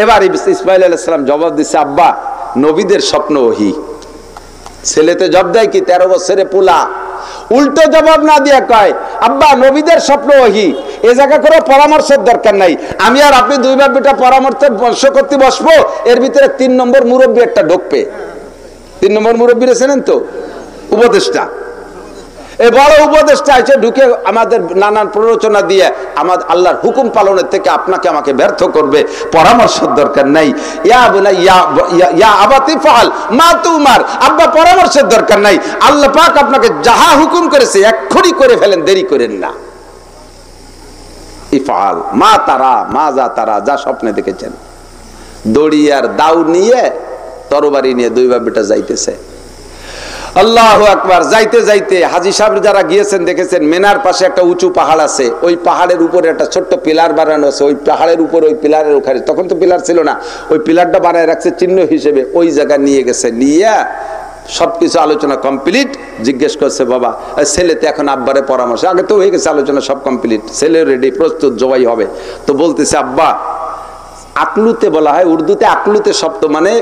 এবার ইসমাইল আলাইহিস সালাম জবাব দিচ্ছে, আব্বা নবীদের স্বপ্ন ওহি। ছেলেতে জব দেয় কি 13 বছরে পোলা, উল্টো জবাব না দিয়ে কয় আব্বা নবীদের স্বপ্ন ওহী, এ জায়গা করে পরামর্শের দরকার নাই, আমি আর আপনি দুই বাপ বেটা পরামর্শের বর্ষ করতে বসবো, এর ভিতরে 3 নম্বর মুরব্বী একটা ঢুকবে। 3 নম্বর মুরব্বী রেছেন তো, উপদেষ্টা, এই বড় উপদেষ্টা এসে ঢুকে আমাদের নানান প্ররোচনা দিয়ে আমাদের আল্লাহর হুকুম পালনের থেকে আপনাকে আমাকে ব্যর্থ করবে, পরামর্শের দরকার নাই। ইয়া আবাতি ফাল মা তুমার, আব্বা পরামর্শের দরকার নাই, আল্লাহ পাক আপনাকে যাহা হুকুম করেছে এক্ষুনি করে ফেলেন, দেরি করেন না। ইফআল মা তারা মা যা তারা, যা স্বপ্নে দেখেছেন। দড়ি আর দাউ নিয়ে তরবারি নিয়ে দুই বাপ বেটা যাইতেছে, আল্লাহু আকবার। যাইতে যাইতে হাজী সাহেব যারা গিয়েছেন দেখেছেন মেনার পাশে একটা উঁচু পাহাড় আছে, ওই পাহাড়ের উপরে একটা ছোট্ট পিলার বানানো আছে, ওই পাহাড়ের উপর ওই পিলারের ওখানে, তখন তো পিলার ছিল না, ওই পিলারটা বানায় রাখছে চিহ্ন হিসেবে, ওই জায়গা নিয়ে গেছে। নিয়ে সবকিছু আলোচনা কমপ্লিট, জিজ্ঞেস করছে বাবা ছেলেতে এখন আব্বারে পরামর্শ, আগে তো হয়ে গেছে আলোচনা সব কমপ্লিট, ছেলে রেডি প্রস্তুত জবাই হবে। তো বলতেছে আব্বা, আকলুতে বলা হয় উর্দুতে, আকলুতে শব্দ মানে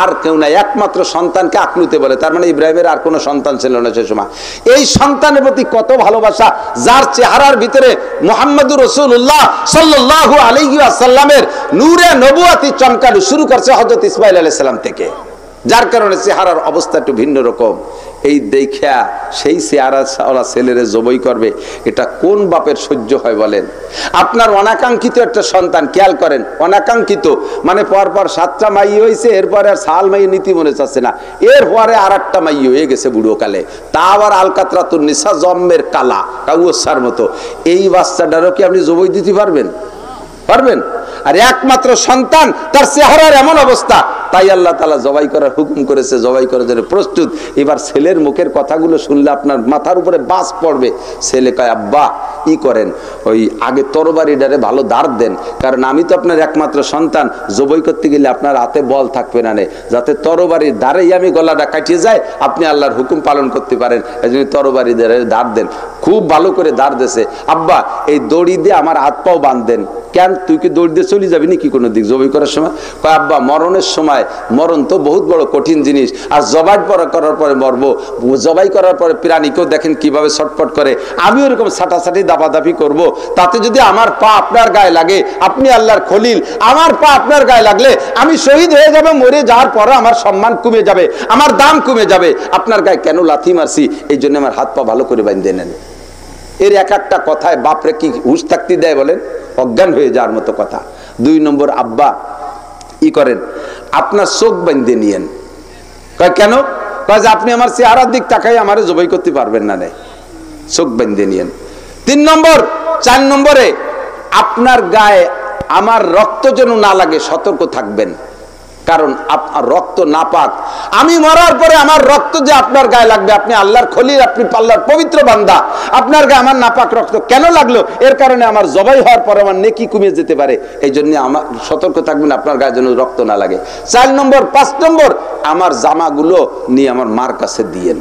আর কেউ নাই, একমাত্র সন্তানকে আকলুতে বলে, তার মানে ইব্রাহিমের আর কোনো সন্তান ছিল না সে সময়। এই সন্তানের প্রতি কত ভালোবাসা, যার চেহারার ভিতরে মুহাম্মদুর রাসূলুল্লাহ সাল্লাল্লাহু আলাইহি ওয়াসাল্লামের নূরে নবুয়াতি চমকানো শুরু করছে হযরত ইসমাঈল আলাইহিস সালাম থেকে, যার কারণে চেহারার অবস্থা একটু ভিন্ন রকম। এই দেখা সেই চেহারা ছেলেরে জবাই করবে, এটা কোন বাপের সহ্য হয় বলেন? আপনার অনাকাঙ্ক্ষিত একটা সন্তান, খেয়াল করেন, অনাকাঙ্ক্ষিত মানে পরপর 7টা মাই হয়েছে, এরপরে আর সাল মাই নীতি মনে চাচ্ছে না, এরপরে আর একটা মাই হয়ে গেছে বুড়ো কালে, তা আবার আলকাতরাতুন নিসা জম্মের কালা কাউসার মতো। এই বাচ্চাটারও কি আপনি জবাই দিতে পারবেন? পারবেন? আর একমাত্র সন্তান, তার চেহারার এমন অবস্থা, তাই আল্লাহ তাআলা জবাই করার হুকুম করেছে, জবাই করার জন্য প্রস্তুত। এবার ছেলের মুখের কথাগুলো শুনলে আপনার মাথার উপরে বাস পড়বে। ছেলে কয় আব্বা ই করেন, ওই আগে তরবারিটারে ভালো দাঁড় দেন, কারণ আমি তো আপনার একমাত্র সন্তান, জবাই করতে গেলে আপনার হাতে বল থাকবে না, যাতে তরবারির দ্বারেই আমি গলাটা কাটিয়ে যায়, আপনি আল্লাহর হুকুম পালন করতে পারেন, এই জন্য তরবারি দাঁড় দেন। খুব ভালো করে দাঁড় দিয়েছে। আব্বা এই দড়ি দিয়ে আমার হাত পাও বাঁধেন। কেন, তুই কি দৌড় দিয়ে চলে যাবি নাকি কোনো দিক জবাই করার সময়? কয় আব্বা মরণের সময়, মরণ তো বহুত বড় কঠিন জিনিস, আর জবাই করার পরে মরবো, জবাই করার পরে প্রাণীকেও দেখেন কিভাবে ছটফট করে, আমি ওরকম ছাটাছাটি দাপাদাপি করব, তাতে যদি আমার পা আপনার গায়ে লাগে, আপনি আল্লাহর খলিল, আমার পা আপনার গায়ে লাগলে আমি শহীদ হয়ে যাবে, মরে যাওয়ার পরে আমার সম্মান কমে যাবে, আমার দাম কমে যাবে, আপনার গায়ে কেন লাথি মারছি, এই জন্য আমার হাত পা ভালো করে বাঁধে নেন। এর এক একটা কথায় বাপরে কি হুঁশ থাকতে দেয় বলেন? অজ্ঞান হয়ে যাওয়ার মতো কথা। 2 নম্বর আব্বা ই করেন, আপনার চোখ বাঁধে নিয়েন। কয় কেন? কয় যে আপনি আমার চেহারার দিক তাকাই আমারে জবাই করতে পারবেন না, চোখ বাঁধে নিয়েন। 3 নম্বর 4 নম্বরে আপনার গায়ে আমার রক্ত যেন না লাগে, সতর্ক থাকবেন, কারণ আপনার রক্ত নাপাক, আমি মরার পরে আমার রক্ত যে আপনার গায়ে লাগবে, আপনি আল্লাহর খলিল, আপনি আল্লাহর পবিত্র বান্দা, আপনার গায়ে আমার নাপাক রক্ত কেন লাগলো? এর কারণে আমার জবাই হওয়ার পর আমার নেকি কমে যেতে পারে, এই জন্য আমার সতর্ক থাকবেন, আপনার গায়ে যেন রক্ত না লাগে। 4 নম্বর 5 নম্বর আমার জামাগুলো নিয়ে আমার মার কাছে দিয়েন,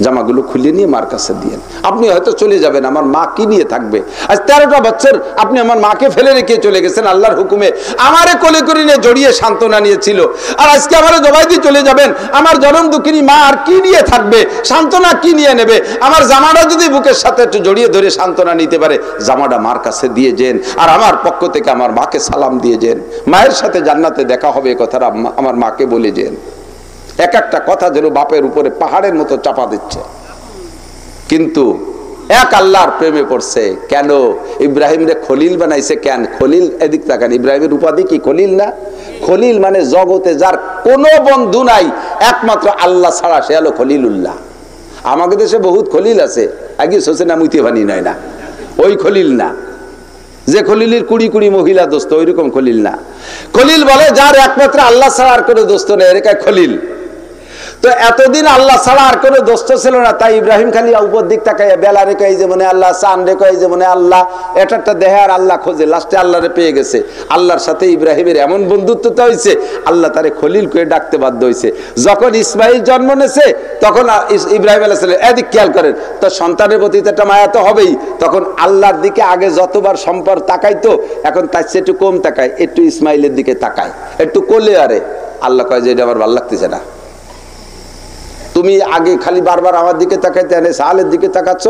জামাগুলো খুলে নিয়ে মার কাছে দিয়েন। আপনি হয়তো চলে যাবেন, আমার মা কি নিয়ে থাকবে? আজ 13টা বছর আপনি আমার মাকে ফেলে রেখে চলে গেছেন আল্লাহর হুকুমে, আমারে কোলে করে নিয়ে জড়িয়ে সান্ত্বনা নিয়েছিল, আর আজকে আমারে জবাই দিয়ে চলে যাবেন, আমার জনম দুঃখিনী মা আর কি নিয়ে থাকবে, সান্ত্বনা কি নিয়ে নেবে? আমার জামাটা যদি বুকের সাথে একটু জড়িয়ে ধরে সান্ত্বনা নিতে পারে, জামাটা মার কাছে দিয়ে যেন, আর আমার পক্ষ থেকে আমার মাকে সালাম দিয়ে যেন, মায়ের সাথে জান্নাতে দেখা হবে, এ কথাটা আমার মাকে বলে যেন। এক একটা কথা যেন বাপের উপরে পাহাড়ের মতো চাপা দিচ্ছে, কিন্তু এক আল্লাহর প্রেমে পড়ছে। কেন ইব্রাহিম রে খলিল বানাইছে? কেন খলিল? এদিক তাকান, ইব্রাহিমের উপাধি কি খলিল না? খলিল মানে জগতে যার কোনো বন্ধু নাই, একমাত্র আল্লাহ ছাড়া, সে হলো খলিলুল্লাহ। আমাদের দেশে বহুত খলিল আছে, আগে সোসে না মুইতে বানি নয় না, ওই খলিল না, যে খলিলের 20 মহিলা দোস্ত, ওই রকম খলিল না। খলিল বলে যার একমাত্র আল্লাহ ছাড়া আর কোনো দোস্ত নেই, এর খলিল। তো এতদিন আল্লাহ ছাড়া আর কোনো দোস্ত ছিল না, তাই ইব্রাহিম খালি উপর দিক তাকাইয়া বেলা রেখে এই যে মনে আল্লাহ, চান রেখে এই যে মনে আল্লাহ, এটা একটা দেহে আর আল্লাহ খোঁজে, লাস্টে আল্লাহরে পেয়ে গেছে। আল্লাহর সাথে ইব্রাহিমের এমন বন্ধুত্বতা হয়েছে, আল্লাহ তারে খলিল করে ডাকতে বাধ্য হয়েছে। যখন ইসমাইল জন্ম নেছে, তখন ইব্রাহিম আলাইহিস সালাম এদিক খেয়াল করেন, তো সন্তানের প্রতি একটা মায়া তো হবেই, তখন আল্লাহর দিকে আগে যতবার সম্পর্ক তাকাইতো, এখন তার চেয়ে একটু কম তাকায়, একটু ইসমাইলের দিকে তাকায়, একটু কোলে, আরে আল্লাহ কয় যে এটা আমার ভালো লাগতেছে না, তুমি আগে খালি বারবার আমার দিকে তাকাইতে আনে সাহালের দিকে তাকাচ্ছ,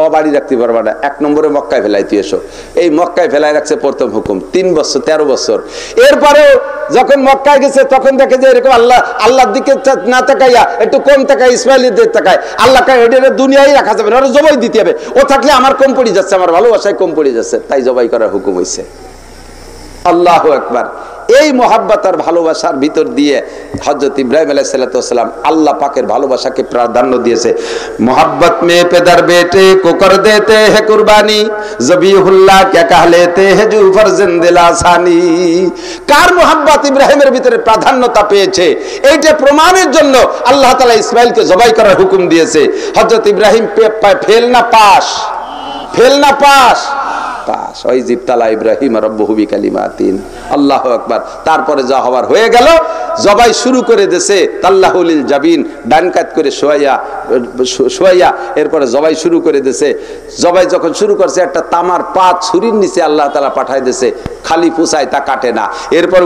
ও বাড়ি রাখতে পারবা না, 1 নম্বরে মক্কায় ফেলাইতে এসো। এই মক্কায় ফেলাই রাখছে প্রথম হুকুম, 3 বছর 13 বছর। এরপরেও যখন মক্কায় গেছে তখন দেখে যে এরকম আল্লাহর দিকে না তাকাইয়া একটু কম তাকায়, ইসমাইলের দিকে তাকায়। আল্লাহ কায় এটা দুনিয়ায় রাখা যাবে না, ওরা জবাই দিতে হবে, ও থাকলে আমার কম পড়ে যাচ্ছে, আমার ভালোবাসায় কম পড়ে যাচ্ছে, তাই জবাই করার হুকুম হয়েছে। আল্লাহু আকবার। এই মোহাব্বত আর ভালোবাসার ভিতর দিয়ে হযরত ইব্রাহিম আলাইহিস সালাম আল্লাহ পাকের ভালোবাসাকে প্রাধান্য দিয়েছে। মোহাব্বত মে পেদার বেটে কো কর দেতে হে কুরবানি, জবিহুল্লাহ কে কহ লেতে হে জু ফরজন্দ লাসানি। কার মোহাব্বত ইব্রাহিমের ভিতরে প্রাধান্যতা পেয়েছে এইটা প্রমাণের জন্য আল্লাহ তাআলা ইসমাইলকে জবাই করার হুকুম দিয়েছে। হযরত ইব্রাহিম ফেল না পাস, ফেল না পাস, পাস। ওই জিবতালা ইব্রাহিম রব্বুহু বিকালিমাতিন। আল্লাহু আকবার। তারপরে যা হওয়ার হয়ে গেল, জবাই শুরু করে দিয়েছে তাল্লাহুল জাবিন, ডান কাত করে শোয়াইয়া এরপরে জবাই শুরু করে দিয়েছে। জবাই যখন শুরু করছে একটা তামার পাত ছুরির নিচে আল্লাহ তাআলা পাঠায় দিয়েছে, খালি পুছায় তা কাটে না। এরপরে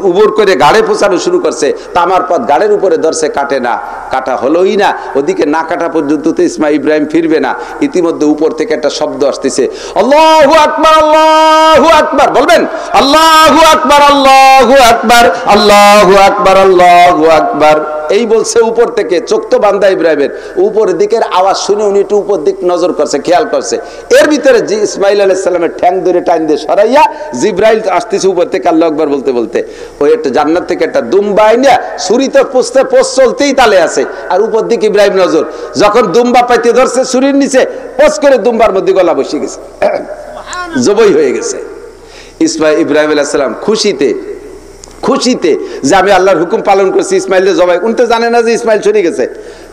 উবুর করে গাড়ে পুছানো শুরু করছে, তামার পাত গাড়ের উপরে ধরছে, কাটে না, কাটা হলোই না। ওদিকে না কাটা পর্যন্ত তো ইব্রাহিম ফিরবে না। ইতিমধ্যে উপর থেকে একটা শব্দ আসতেছে, আল্লাহু আকবার, আল্লাহু আকবার। বলবেন আল্লাহু আকবার, আল্লাহু আকবার, আল্লাহু আকবার, আল্লাহু আকবার। এই বলছে উপর থেকে, চোখ তো বান্দা ইব্রাহিমের, উপরের দিকের আওয়াজ শুনে উনি একটু উপর দিক নজর করছে, খেয়াল করছে। এর ভিতরে ইসমাইল আলাইহিস সালামের ঠ্যাং ধরে টাইন দিয়ে সরাইয়া জিব্রাইল আসতেছে উপর থেকে আল্লাহু আকবার বলতে বলতে। ওই একটা জান্নাত থেকে একটা দুম্বা আইনা ছুরিতে পোস্তে পোস্ট চলতেই তালে আছে, আর উপর দিকে ইব্রাহিম নজর। যখন দুম্বা পাইতে ধরছে ছুরির নিচে, পোস্ট করে দুম্বার মধ্যে গলা বসে গেছে, জবাই হয়ে গেছে। ইব্রাহিম আলাইহিস সালাম খুশিতে খুশিতে যে আমি আল্লাহর হুকুম পালন করছি, ইসমাইলের জবাই। উনি জানে না যে ইসমাইল চলে গেছে,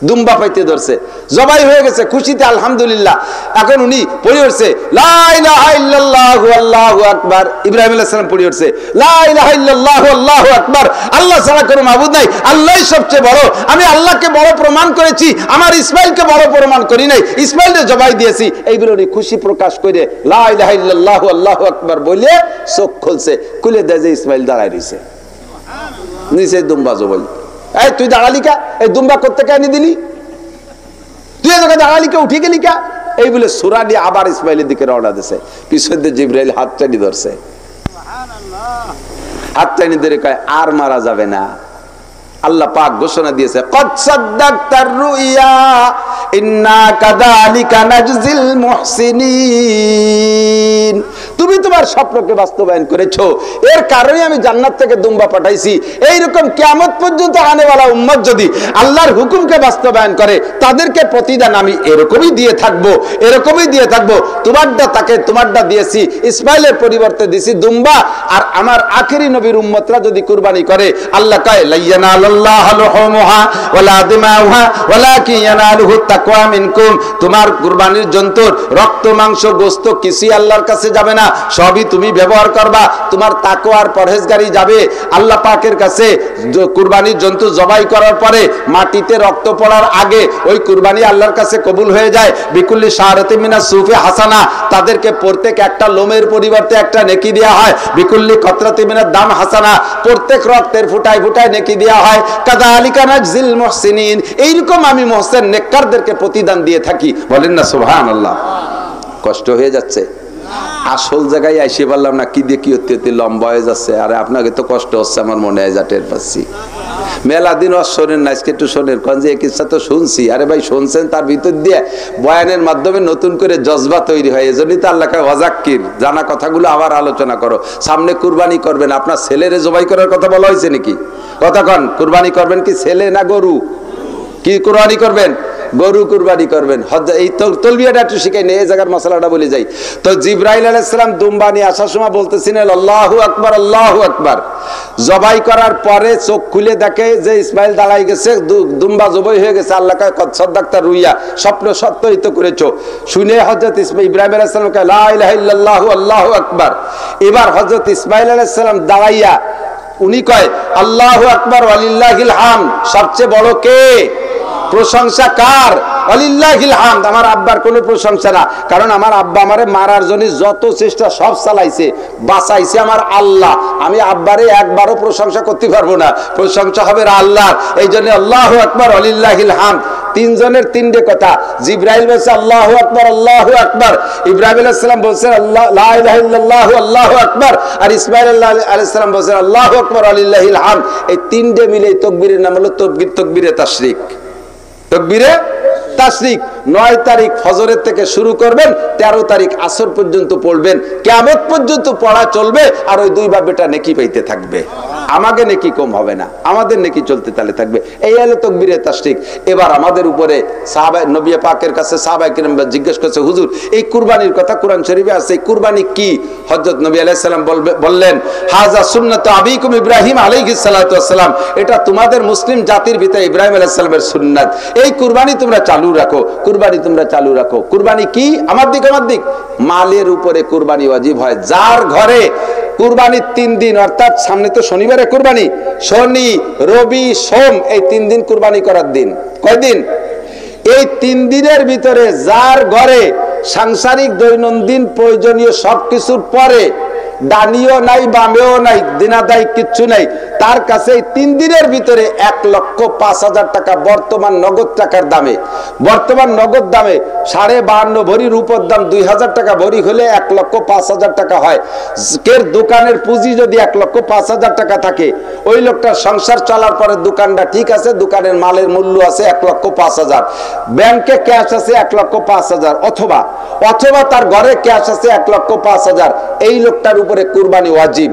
দুম্বা পাইতে ধরছে, জবাই হয়ে গেছে, খুশিতে আলহামদুলিল্লাহ। এখন উনি পড়ে উঠছে লা ইলাহা ইল্লাল্লাহু আল্লাহু আকবার। ইব্রাহিম আলাইহিস সালাম পড়ে উঠছে লা ইলাহা ইল্লাল্লাহু আল্লাহু আকবার, আল্লাহ ছাড়া কোনো মাবুদ নাই, আল্লাহই সবচেয়ে বড়। আমি আল্লাহকে বড় প্রমাণ করেছি, আমার ইসমাইলকে বড় প্রমাণ করি নাই, ইসমাইলের জবাই দিয়েছি। এই বলে উনি খুশি প্রকাশ করে লা ইলাহা ইল্লাল্লাহু আল্লাহু আকবার বলে চোখ খুলছে, খুলে দেয় যে ইসমাইল দাঁড়ায় রয়েছে নিচে দুম্বা জবাই। এই তুই দাঁড়ালি কা? এই দুম্বা করতে কেন দিলি? তুই এদিকে দাঁড়ালি কা, উঠে গেলি কা? এই বলে সূরা দিয়ে আবার ইসমাইলের দিকে রওনা দিয়েছে। পিছন দিয়ে জিবরাইল হাত টানি ধরছে, হাত টানি ধরে কয় আর মারা যাবে না। আল্লাহ পাক ঘোষণা দিয়েছে কদ সাদ্দাকতার রুইয়া ইন্না কাযালিকা নাজজিল মুহসিনিন। তুমি তোমার স্বপ্নকে বাস্তবায়ন করেছো, এর কারণে আমি জান্নাত থেকে দুম্বা পাঠাইছি। এইরকম কিয়ামত পর্যন্ত আনেওয়ালা উম্মত যদি আল্লাহর হুকুমকে বাস্তবায়ন করে, তাদেরকে প্রতিদান আমি এরকমই দিয়ে থাকবো, এরকমই দিয়ে থাকবো। তোমারটা দিয়েছি ইসমাইলের পরিবর্তে দিয়েছি দুম্বা। আর আমার আখেরি নবীর উম্মতরা যদি কুরবানি করে, আল্লাহ কয় লাইয়ানালাল্লাহু লুহুমুহা ওয়ালা দিমাউহা ওয়ালাকিন ইয়ানালুহু তাকওয়া মিনকুম। তোমার কুরবানির জন্তুর রক্ত মাংস গোশত কিছুই আল্লাহর কাছে যাবে না, সবই তুমি ব্যবহার করবা, তোমার তাকওয়া আর পরহেজগারি যাবে। আল্লাহ পাকের কাছে কুরবানির জন্তু জবাই করার পরে মাটিতে রক্ত পড়ার আগে ওই কুরবানি আল্লাহর কাছে কবুল হয়ে যায়। বিকুল্লি শাহরাতিন মিনাস সুফি হাসানা, তাদেরকে প্রত্যেক একটা লোমের পরিবর্তে একটা নেকি দেওয়া হয়। বিকুল্লি কতরাতিন মিনাদ দাম হাসানা, প্রত্যেক রক্তের ফুটায় ফুটায় নেকি দেওয়া হয়। কাযালিকা নাজজিল মুহসিনিন, এইরকম আমি মুহসিন নেককারদেরকে প্রতিদান দিয়ে থাকি। বলেন না সুবহানাল্লাহ। কষ্ট হয়ে যাচ্ছে? আসল জায়গায় আইসে বললাম না, কি দিয়ে কি হতে লম্বা হয়ে যাচ্ছে। আরে আপনাকে তো কষ্ট হচ্ছে, আমার মনে হয় যা টের পাচ্ছি। মেলা দিন শোনেন না, আজকে একটু শোনেন, কারণ যে কিচ্ছা তো শুনছি। আরে ভাই শুনছেন, তার ভিতর দিয়ে বয়ানের মাধ্যমে নতুন করে জজবা তৈরি হয়। এজন্যই তো আল্লাহ ওয়াজাক্কির, জানা কথাগুলো আবার আলোচনা করো। সামনে কুরবানি করবেন, আপনার ছেলেরে জবাই করার কথা বলা হয়েছে নাকি? কথা কন, কুরবানি করবেন কি ছেলে না গরু? কি কুরবানি করবেন? গরু কুরবানি করবেন। এই তলবিয়াটা একটু শিখাই নেই, এই জায়গার মশলাটা বলে যাই। তো জিবরাইল আলাইহিস সালাম দুম্বা নিয়ে আসার সময় বলতেছিলেন আল্লাহু আকবার, আল্লাহু আকবার। জবাই করার পরে চোখ খুলে দেখে যে ইসমাইল দাঁড়াই গেছে, দুম্বা জবাই হয়ে গেছে। আল্লাহ কয় কদ সাদ্দাকতা রুইয়া, স্বপ্ন সত্যই তো করেছো। শুনে হযরত ইব্রাহিম আলাইহিস সালাম কয় লা ইলাহা ইল্লাল্লাহু আল্লাহু আকবার। এবার হযরত ইসমাইল আলাইহিস সালাম দাঁড়াইয়া উনি কয় আল্লাহু আকবার ওয়ালিল্লাহিল হামদ, সবচেয়ে বড় কে? প্রশংসা কার? ওয়ালিল্লাহিল হামদ। আমার আব্বার কোনো প্রশংসা না, কারণ আমার আব্বা আমারে মারার জন্য যত চেষ্টা সব চালাইছে, বাঁচাইছে আমার আল্লাহ। আমি আব্বারে একবারও প্রশংসা করতে পারবো না, প্রশংসা হবে আল্লাহর। এই জন্য আল্লাহু আকবার ওয়ালিল্লাহিল হামদ। তিনজনের তিনটে কথা। জিবরাইল বলছে আল্লাহু আকবার আল্লাহু আকবার, ইব্রাহিম আলাইহিস সালাম বলছেন আল্লাহ লা ইলাহা ইল্লাল্লাহু আল্লাহু আকবার, আর ইসমাঈল আলাইহিস সালাম বলছেন আল্লাহু আকবার ওয়ালিল্লাহিল হামদ। এই তিনটে মিলে তাকবীরের নাম হলো তাকবীরে তাশরিক। তাকবীরে তাশরিক 9 তারিখ ফজরের থেকে শুরু করবেন, 13 তারিখ আসর পর্যন্ত পড়বেন, কিয়ামত পর্যন্ত পড়া চলবে। আর ওই দুই বাপ বেটা নেকি পাইতে থাকবে, আমাকে নেকি কম হবে না, আমাদের নেকি চলতে তালে থাকবে। এই হলো তাকবীরে তাশরিক। এবার আমাদের উপরে সাহাবা নবী পাকের কাছে সাহাবায়ে কিরাম জিজ্ঞেস করছে, হুজুর এই কুরবানির কথা কোরআন শরীফে আছে, এই কুরবানি কি? হযরত নবী আলাইহিস সালাম বললেন, হাযা সুন্নাতু আবিকুম ইব্রাহিম আলাইহিস সালাতু ওয়াস সালাম, এটা তোমাদের মুসলিম জাতির ভিতরে ইব্রাহিম আলাইহিস সালামের সুন্নাত। এই কুরবানি তোমরা চালু রাখো, কুরবানি তোমরা চালু রাখো। কুরবানি কি? আমার দিক মালের উপরে কুরবানি ওয়াজিব হয়। যার ঘরে কুরবানির 3 দিন, অর্থাৎ সামনে তো শনিবারে কুরবানি, শনি রবি সোম এই 3 দিন কুরবানি করার দিন। কয় দিন? এই 3 দিনের ভিতরে যার ঘরে সাংসারিক দৈনন্দিন প্রয়োজনীয় সবকিছুর পরে ডানিও নাই বামেও নাই দিনাদাই কিচ্ছু নাই, তার কাছে এই 3 দিনের ভিতরে 1,05,000 টাকা বর্তমান নগদ টাকার দামে, বর্তমান নগদ দামে 52.5 ভরি রূপোর দাম 2,000 টাকা ভরি হলে 1,05,000 টাকা হয়। কের দোকানের পুঁজি যদি 1,05,000 টাকা থাকে, ওই লোকটার সংসার চলার পরে দোকানটা ঠিক আছে, দোকানের মালের মূল্য আছে 1,05,000, ব্যাংকে ক্যাশ আছে 1,05,000, অথবা তার ঘরে ক্যাশ আছে 1,05,000, এই লোকটার উপরে কুরবানি ওয়াজিব।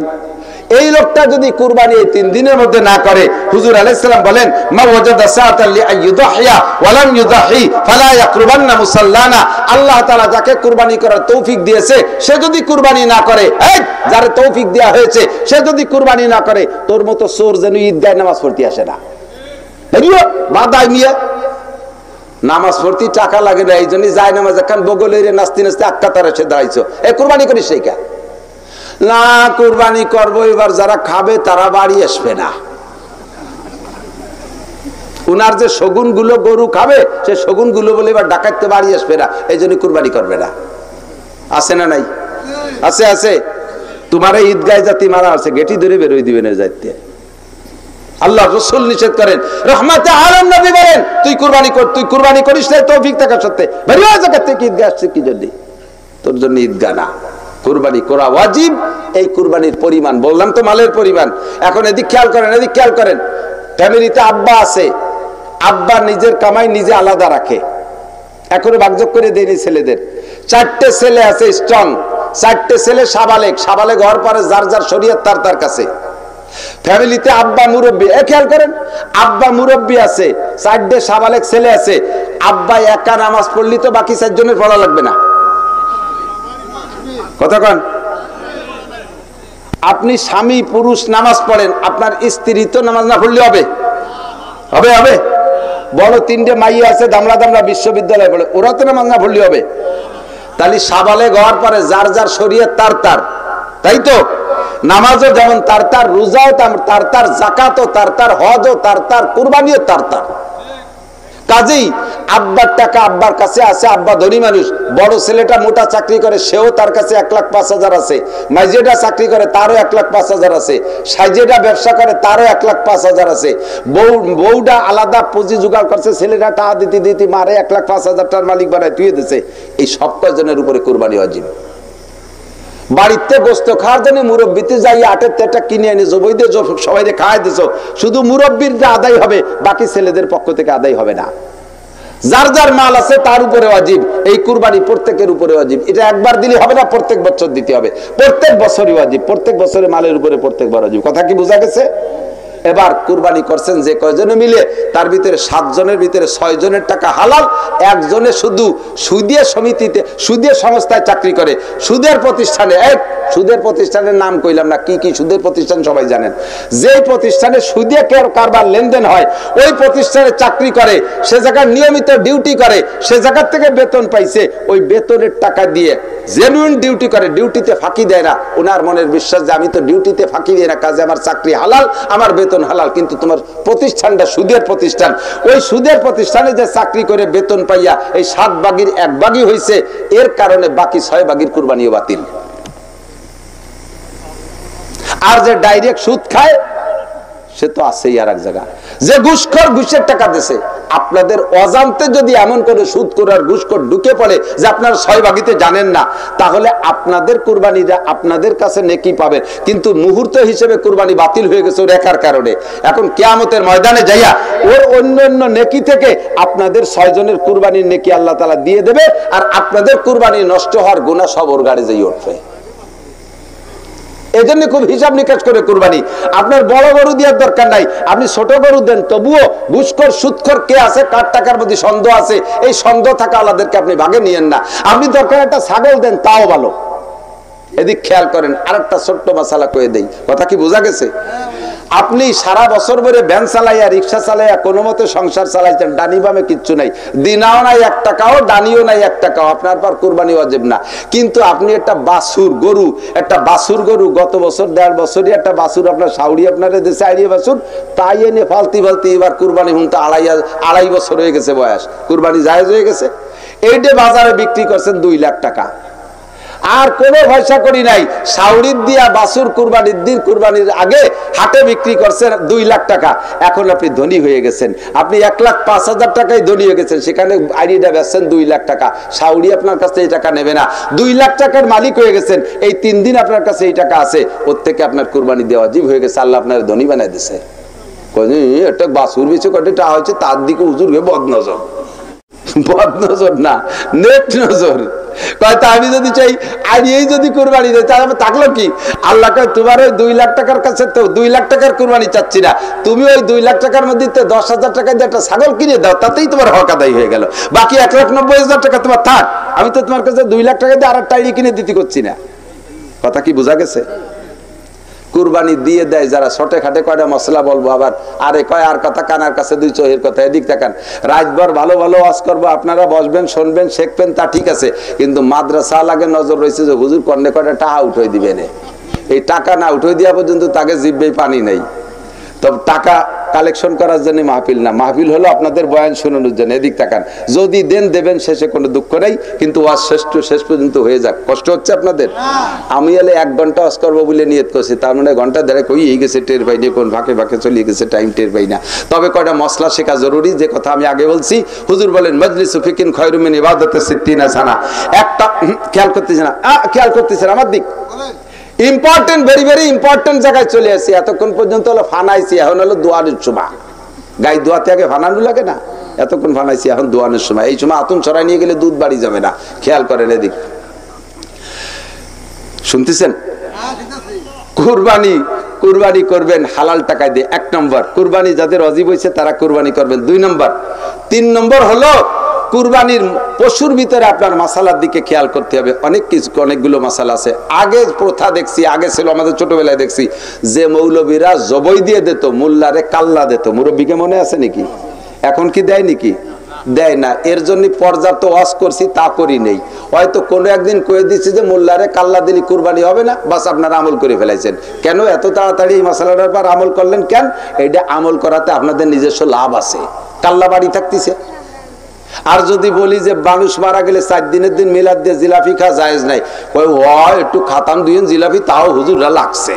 এই লোকটা যদি কুরবানি এই 3 দিনের মধ্যে না করে, হুজুর আলাইহিস সালাম বলেন, মা ওয়াজাদা সাআতান লিআইয়ুদহিয়া ওয়া লাম ইউদহি ফালা ইয়াকরুবান্না মুসাল্লানা। আল্লাহ তাআলা যাকে কুরবানি করার তৌফিক দিয়েছে, সে যদি কুরবানি না করে, এই যারে তৌফিক দেয়া হয়েছে সে যদি কুরবানি না করে, তোর মতো চোর যেন ঈদগাহে নামাজ পড়তে আসে না। বুঝলো? বাদাই মিয়া নামাজ পড়তে টাকা লাগে না, এই জন্য যায় নামাজ এখন বগলের নাস্তি নাস্তি আক্কাতার এসে দাঁড়াইছো, এই কুরবানি করিস সেই কা না? কুরবানি করবো এবার যারা খাবে তারা বাড়ি আসবে না। উনার যে শগুন গুলো গরু খাবে, সে শগুন গুলো বলে এবার ডাকাইতে বাড়ি আসবে না, এই জন্য কুরবানি করবে না। আছে না নাই? আছে আছে। তোমার ঈদগায় জাতি মারা আছে, গেটি ধরে বেরোয় দিবে না যাইতে। আল্লাহ রাসূল নিষেধ করেন, রহমাতে আলামিন নবী বলেন, তুই কুরবানি কর, তুই কুরবানি করিস না তৌফিক থাকা সত্ত্বে বেরিয়ে জায়গা থেকে ঈদগাহ আসছে কি জন্য? তোর জন্য ঈদগাহ না, কুরবানি করা ওয়াজিব। এই কুরবানির পরিমাণ বললাম তো, মালের পরিমাণ। এখন এদিক খেয়াল করেন, এদিক খেয়াল করেন। ফ্যামিলিতে আব্বা আছে, আব্বা নিজের কামাই নিজে আলাদা রাখে, এখনো ভাগযোগ করে দেয়নি ছেলেদের। 4টে ছেলে আছে স্ট্রং, 4টে ছেলে সাবালেক হওয়ার পরে যার যার শরীয়ত তার কাছে। ফ্যামিলিতে আব্বা মুরব্বী, খেয়াল করেন, আব্বা মুরব্বী আছে, 4টে সাবালেক ছেলে আছে। আব্বা একা নামাজ পড়লি তো বাকি 4 জনের পড়া লাগবে না। কথা কন? আপনি স্বামী পুরুষ নামাজ পড়েন, আপনার স্ত্রী তো নামাজ না পড়লে হবে? হবে হবে। বড় 3টে মাইয়া আছে দামড়া বিশ্ববিদ্যালয়ে পড়ে, ওরা তো নামাজ না পড়লে হবে? তাহলে সাবালে হওয়ার পরে যার যার শরীয়ত তার, তাই তো? নামাজও যেমন তার, রোজাও তার, যাকাতও তার, হজও তার, কুরবানিও তার। কাজেই আব্বার টাকা আব্বার কাছে আছে, আব্বা ধনী মানুষ। বড় ছেলেটা মোটা চাকরি করে, সেও তার কাছে 1,05,000 আছে। মাইজেটা চাকরি করে, তারও 1,05,000 আছে। সাইজেটা ব্যবসা করে, তারও 1,05,000 আছে। বউটা আলাদা পুঁজি জোগাড় করছে, ছেলেটা টাকা দিতে মারে 1,05,000 টাকার মালিক বানায় তুই দিছে। এই সব কয়জনের উপরে কুরবানি ওয়াজিব। বাড়িতে গোস্ত খাওয়ার জন্য মুরব্বিতে যাই 8-এর তেটা কিনে এনে জবই দিয়ে সবাই খাওয়াই দিছ, শুধু মুরব্বির আদায় হবে, বাকি ছেলেদের পক্ষ থেকে আদায় হবে না। যার যার মাল আছে তার উপরে ওয়াজিব। এই কুরবানি প্রত্যেকের উপরে ওয়াজিব। এটা একবার দিলে হবে না, প্রত্যেক বছর দিতে হবে, প্রত্যেক বছরই ওয়াজিব, প্রত্যেক বছরে মালের উপরে প্রত্যেকবার ওয়াজিব। কথা কি বোঝা গেছে? এবার কুরবানি করছেন যে কয়জনে মিলে, তার ভিতরে 7 জনের ভিতরে 6 জনের টাকা হালাল, একজনে শুধু সুদিয়া সমিতিতে, সুদিয়া সংস্থায় চাকরি করে, সুদের প্রতিষ্ঠানে সুদের প্রতিষ্ঠানের নাম কইলাম না, কি কি সুদের প্রতিষ্ঠান সবাই জানেন। যে প্রতিষ্ঠানে সুদে কারবার লেনদেন হয়, ওই প্রতিষ্ঠানে চাকরি করে, সে জায়গায় নিয়মিত ডিউটি করে, সে জায়গা থেকে বেতন পাইছে, ওই বেতনের টাকা দিয়ে জেনুইন ডিউটি করে, ডিউটিতে ফাঁকি দেয় না। ওনার মনের বিশ্বাস যে আমি তো ডিউটিতে ফাঁকি দিই না, কাজে আমার চাকরি হালাল, আমার বেতন হালাল। কিন্তু তোমার প্রতিষ্ঠানটা সুদের প্রতিষ্ঠান, ওই সুদের প্রতিষ্ঠানে যে চাকরি করে বেতন পাইয়া এই 7 ভাগের 1 ভাগই হয়েছে, এর কারণে বাকি 6 ভাগের কুরবানিও বাতিল। আর যে ডাইরেক্ট সুদ খায় সে তো আছেই আর এক জায়গা। যে ঘুষখোর ঘুষের টাকা দিছে, আপনাদের অজান্তে যদি এমন করে সুদ করার ঘুষখোর ঢুকে পড়ে যে আপনারা 6 ভাগিতে জানেন না, তাহলে আপনাদের কুরবানিটা আপনাদের কাছে নেকি পাবে, কিন্তু মুহূর্ত হিসেবে কুরবানি বাতিল হয়ে গেছে ওর একার কারণে। এখন কিয়ামতের ময়দানে যাইয়া ওর অন্যান্য নেকি থেকে আপনাদের 6 জনের কুরবানির নেকি আল্লাহ তাআলা দিয়ে দেবে, আর আপনাদের কুরবানি নষ্ট হওয়ার গুনাহ সব ওর গাড়ি যাই উঠবে। এই জন্য খুব হিসাব নিকাশ করে কুরবানি। আপনার বড় গরু দেওয়ার দরকার নাই, আপনি ছোট গরু দেন, তবুও ঘুষখোর সুদখোর কে আছে, কার টাকার প্রতি সন্দেহ আছে, এই সন্দেহ থাকা আলাদেরকে আপনি ভাগে নিয়েন না। আপনি দরকার একটা ছাগল দেন, তাও ভালো। এদিক খেয়াল করেন। আরেকটা ছোট্ট মাসালা কয়ে দেই, কথা কি বোঝা গেছে? আপনি সারা বছর ধরে ভ্যান চালাইয়া, রিক্সা চালাইয়া কোনো মতে সংসার চালাইছেন, ডানি বামে কিচ্ছু নাই, দিনাও নাই 1 টাকাও, ডানিও নাই 1 টাকাও, আপনার পর কুরবানি ওয়াজিব না। কিন্তু আপনি একটা বাছুর গরু, একটা বাছুর গরু গত বছর 1.5 বছরই একটা বাছুর আপনার সাউরি আপনার দেশে আইরিয়ে বাছুর, তাই এনে ফালতি ফালতি এবার কুরবানি হুনতে 2.5 বছর হয়ে গেছে বয়স, কুরবানি জায়েজ হয়ে গেছে। এইটা বাজারে বিক্রি করছেন 2 লাখ টাকা, আর কোনো পয়সা করি নাই। সাউরির দিয়া বাছুর কুরবানির দিন, কুরবানির আগে হাটে বিক্রি করছেন 2 লাখ টাকা। এখন আপনি ধনী হয়ে গেছেন, আপনি 1,05,000 টাকায় ধনী হয়ে গেছেন, সেখানে আইডিটা বেচছেন 2 লাখ টাকা। সাউরি আপনার কাছে এই টাকা নেবে না, 2 লাখ টাকার মালিক হয়ে গেছেন। এই 3 দিন আপনার কাছে এই টাকা আছে, ওর থেকে আপনার কুরবানি দেওয়া ওয়াজিব হয়ে গেছে, আল্লাহ আপনার ধনী বানাই দিছে। একটা বাছুর বেচে কত টাকা হয়েছে, তার দিকে হুজুর বদনজর, বদনজর না, নেট নজর। আমি যদি চাই আইডিয়াই যদি কুরবানি দেয়, তাহলে থাকলো কি? আল্লাহ কয় তোমার ওই 2 লাখ টাকার কাছে তো 2 লাখ টাকার কুরবানি চাচ্ছি না, তুমি ওই 2 লাখ টাকার মধ্যে 10,000 টাকা দিয়ে একটা ছাগল কিনে দাও, তাতেই তোমার হক আদায় হয়ে গেল। বাকি 1,90,000 টাকা তোমার থাক, আমি তো তোমার কাছে 2 লাখ টাকা দিয়ে আরেকটা আইডি কিনে দিতে করছি না। কথা কি বোঝা গেছে? কুরবানি দিয়ে দেয় যারা, ছোটে খাটে কয়টা মশলা বলবো, আবার আরে কয় আর কথা, কানার কাছে 2 চোহের কথা। এদিক তাকান, রাতভর ভালো ভালো ওয়াজ করবো, আপনারা বসবেন, শুনবেন, শিখবেন, তা ঠিক আছে, কিন্তু মাদ্রাসা লাগে নজর রয়েছে যে হুজুর কর্ণে কয়টা টাকা উঠে দিবেন। এই টাকা না উঠে দেওয়া পর্যন্ত তাকে জিভে পানি নেই। তবে টাকা কালেকশন করার জন্য মাহফিল না, মাহফিল হলো আপনাদের বয়ান শোনানোর জন্য। এদিক তাকান, যদি দেন দেবেন, শেষে কোনো দুঃখ নেই, কিন্তু ওয়াজ শেষ পর্যন্ত হয়ে যাক। কষ্ট হচ্ছে আপনাদের? আমি এলে 1 ঘন্টা ওয়াজ করবো বলে নিয়ত করছি, তার মানে ঘন্টা দেড়েক হয়ে গেছে, টের পাই না, কোন ফাঁকে ফাঁকে চলে গেছে টাইম, টের পাই না। তবে কয়টা মশলা শেখা জরুরি, যে কথা আমি আগে বলছি। হুজুর বলেন মজলিসু ফিকিন খায়রুম মিন ইবাদাতি 60 সানা। একটা খেয়াল করতেছেন না, খেয়াল করতেছেন আমার দিক, ইম্পর্টেন্ট, ভেরি ভেরি ইম্পর্টেন্ট জায়গায় চলে আসছি। এতক্ষণ পর্যন্ত হলো ফানাইছি, এখন হলো দোয়ানের সময়। গাই দোয়াতে আগে ফানানো লাগে না, এতক্ষণ ফানাইছি, এখন দোয়ানের সময়। এই সময় আতুন ছড়াই নিয়ে গেলে দুধ বাড়ি যাবে না, খেয়াল করেন এদিক। শুনতেছেন? কুরবানি করবেন হালাল টাকায় দিয়ে, 1 নম্বর। কুরবানি যাদের অজীব হয়েছে তারা কুরবানি করবেন, 2 নম্বর। 3 নম্বর হলো কুরবানির পশুর ভিতরে আপনার মাসালার দিকে খেয়াল করতে হবে। অনেকগুলো মাসালা আছে। আগে প্রথা দেখছি, আগে ছিল আমাদের ছোটবেলায় দেখছি যে মৌলবীরা জবই দিয়ে দিত, মোল্লারে কাল্লা দিত। মুরব্বীকে মনে আছে নাকি? এখন কি দেয় নাকি? দেয় না। এর জন্য পর্যাপ্ত ওয়াজ করছি, তা করি নেই। হয়তো কোনো একদিন কয়ে দিচ্ছে যে মোল্লারে কাল্লা দিলে কুরবানি হবে না, বাস আপনারা আমল করে ফেলাইছেন। কেন এত তাড়াতাড়ি এই মাসালাটার পর আমল করলেন কেন? এটা আমল করাতে আপনাদের নিজস্ব লাভ আছে, কাল্লা বাড়ি থাকতেছে। আর যদি বলি যে মানুষ মারা গেলে 4 দিনের দিন মিলাদ দিয়ে জিলাপি খাওয়া জায়েজ নাই, একটু খাতাম 2 দিন জিলাপি, তাও হুজুররা লাগছে,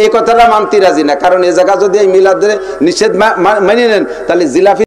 এই কথাটা মানতে রাজি না। কারণ এ জায়গা যদি এই মিলাদের নিষেধ মেনে নেন, তাহলে জিলাপি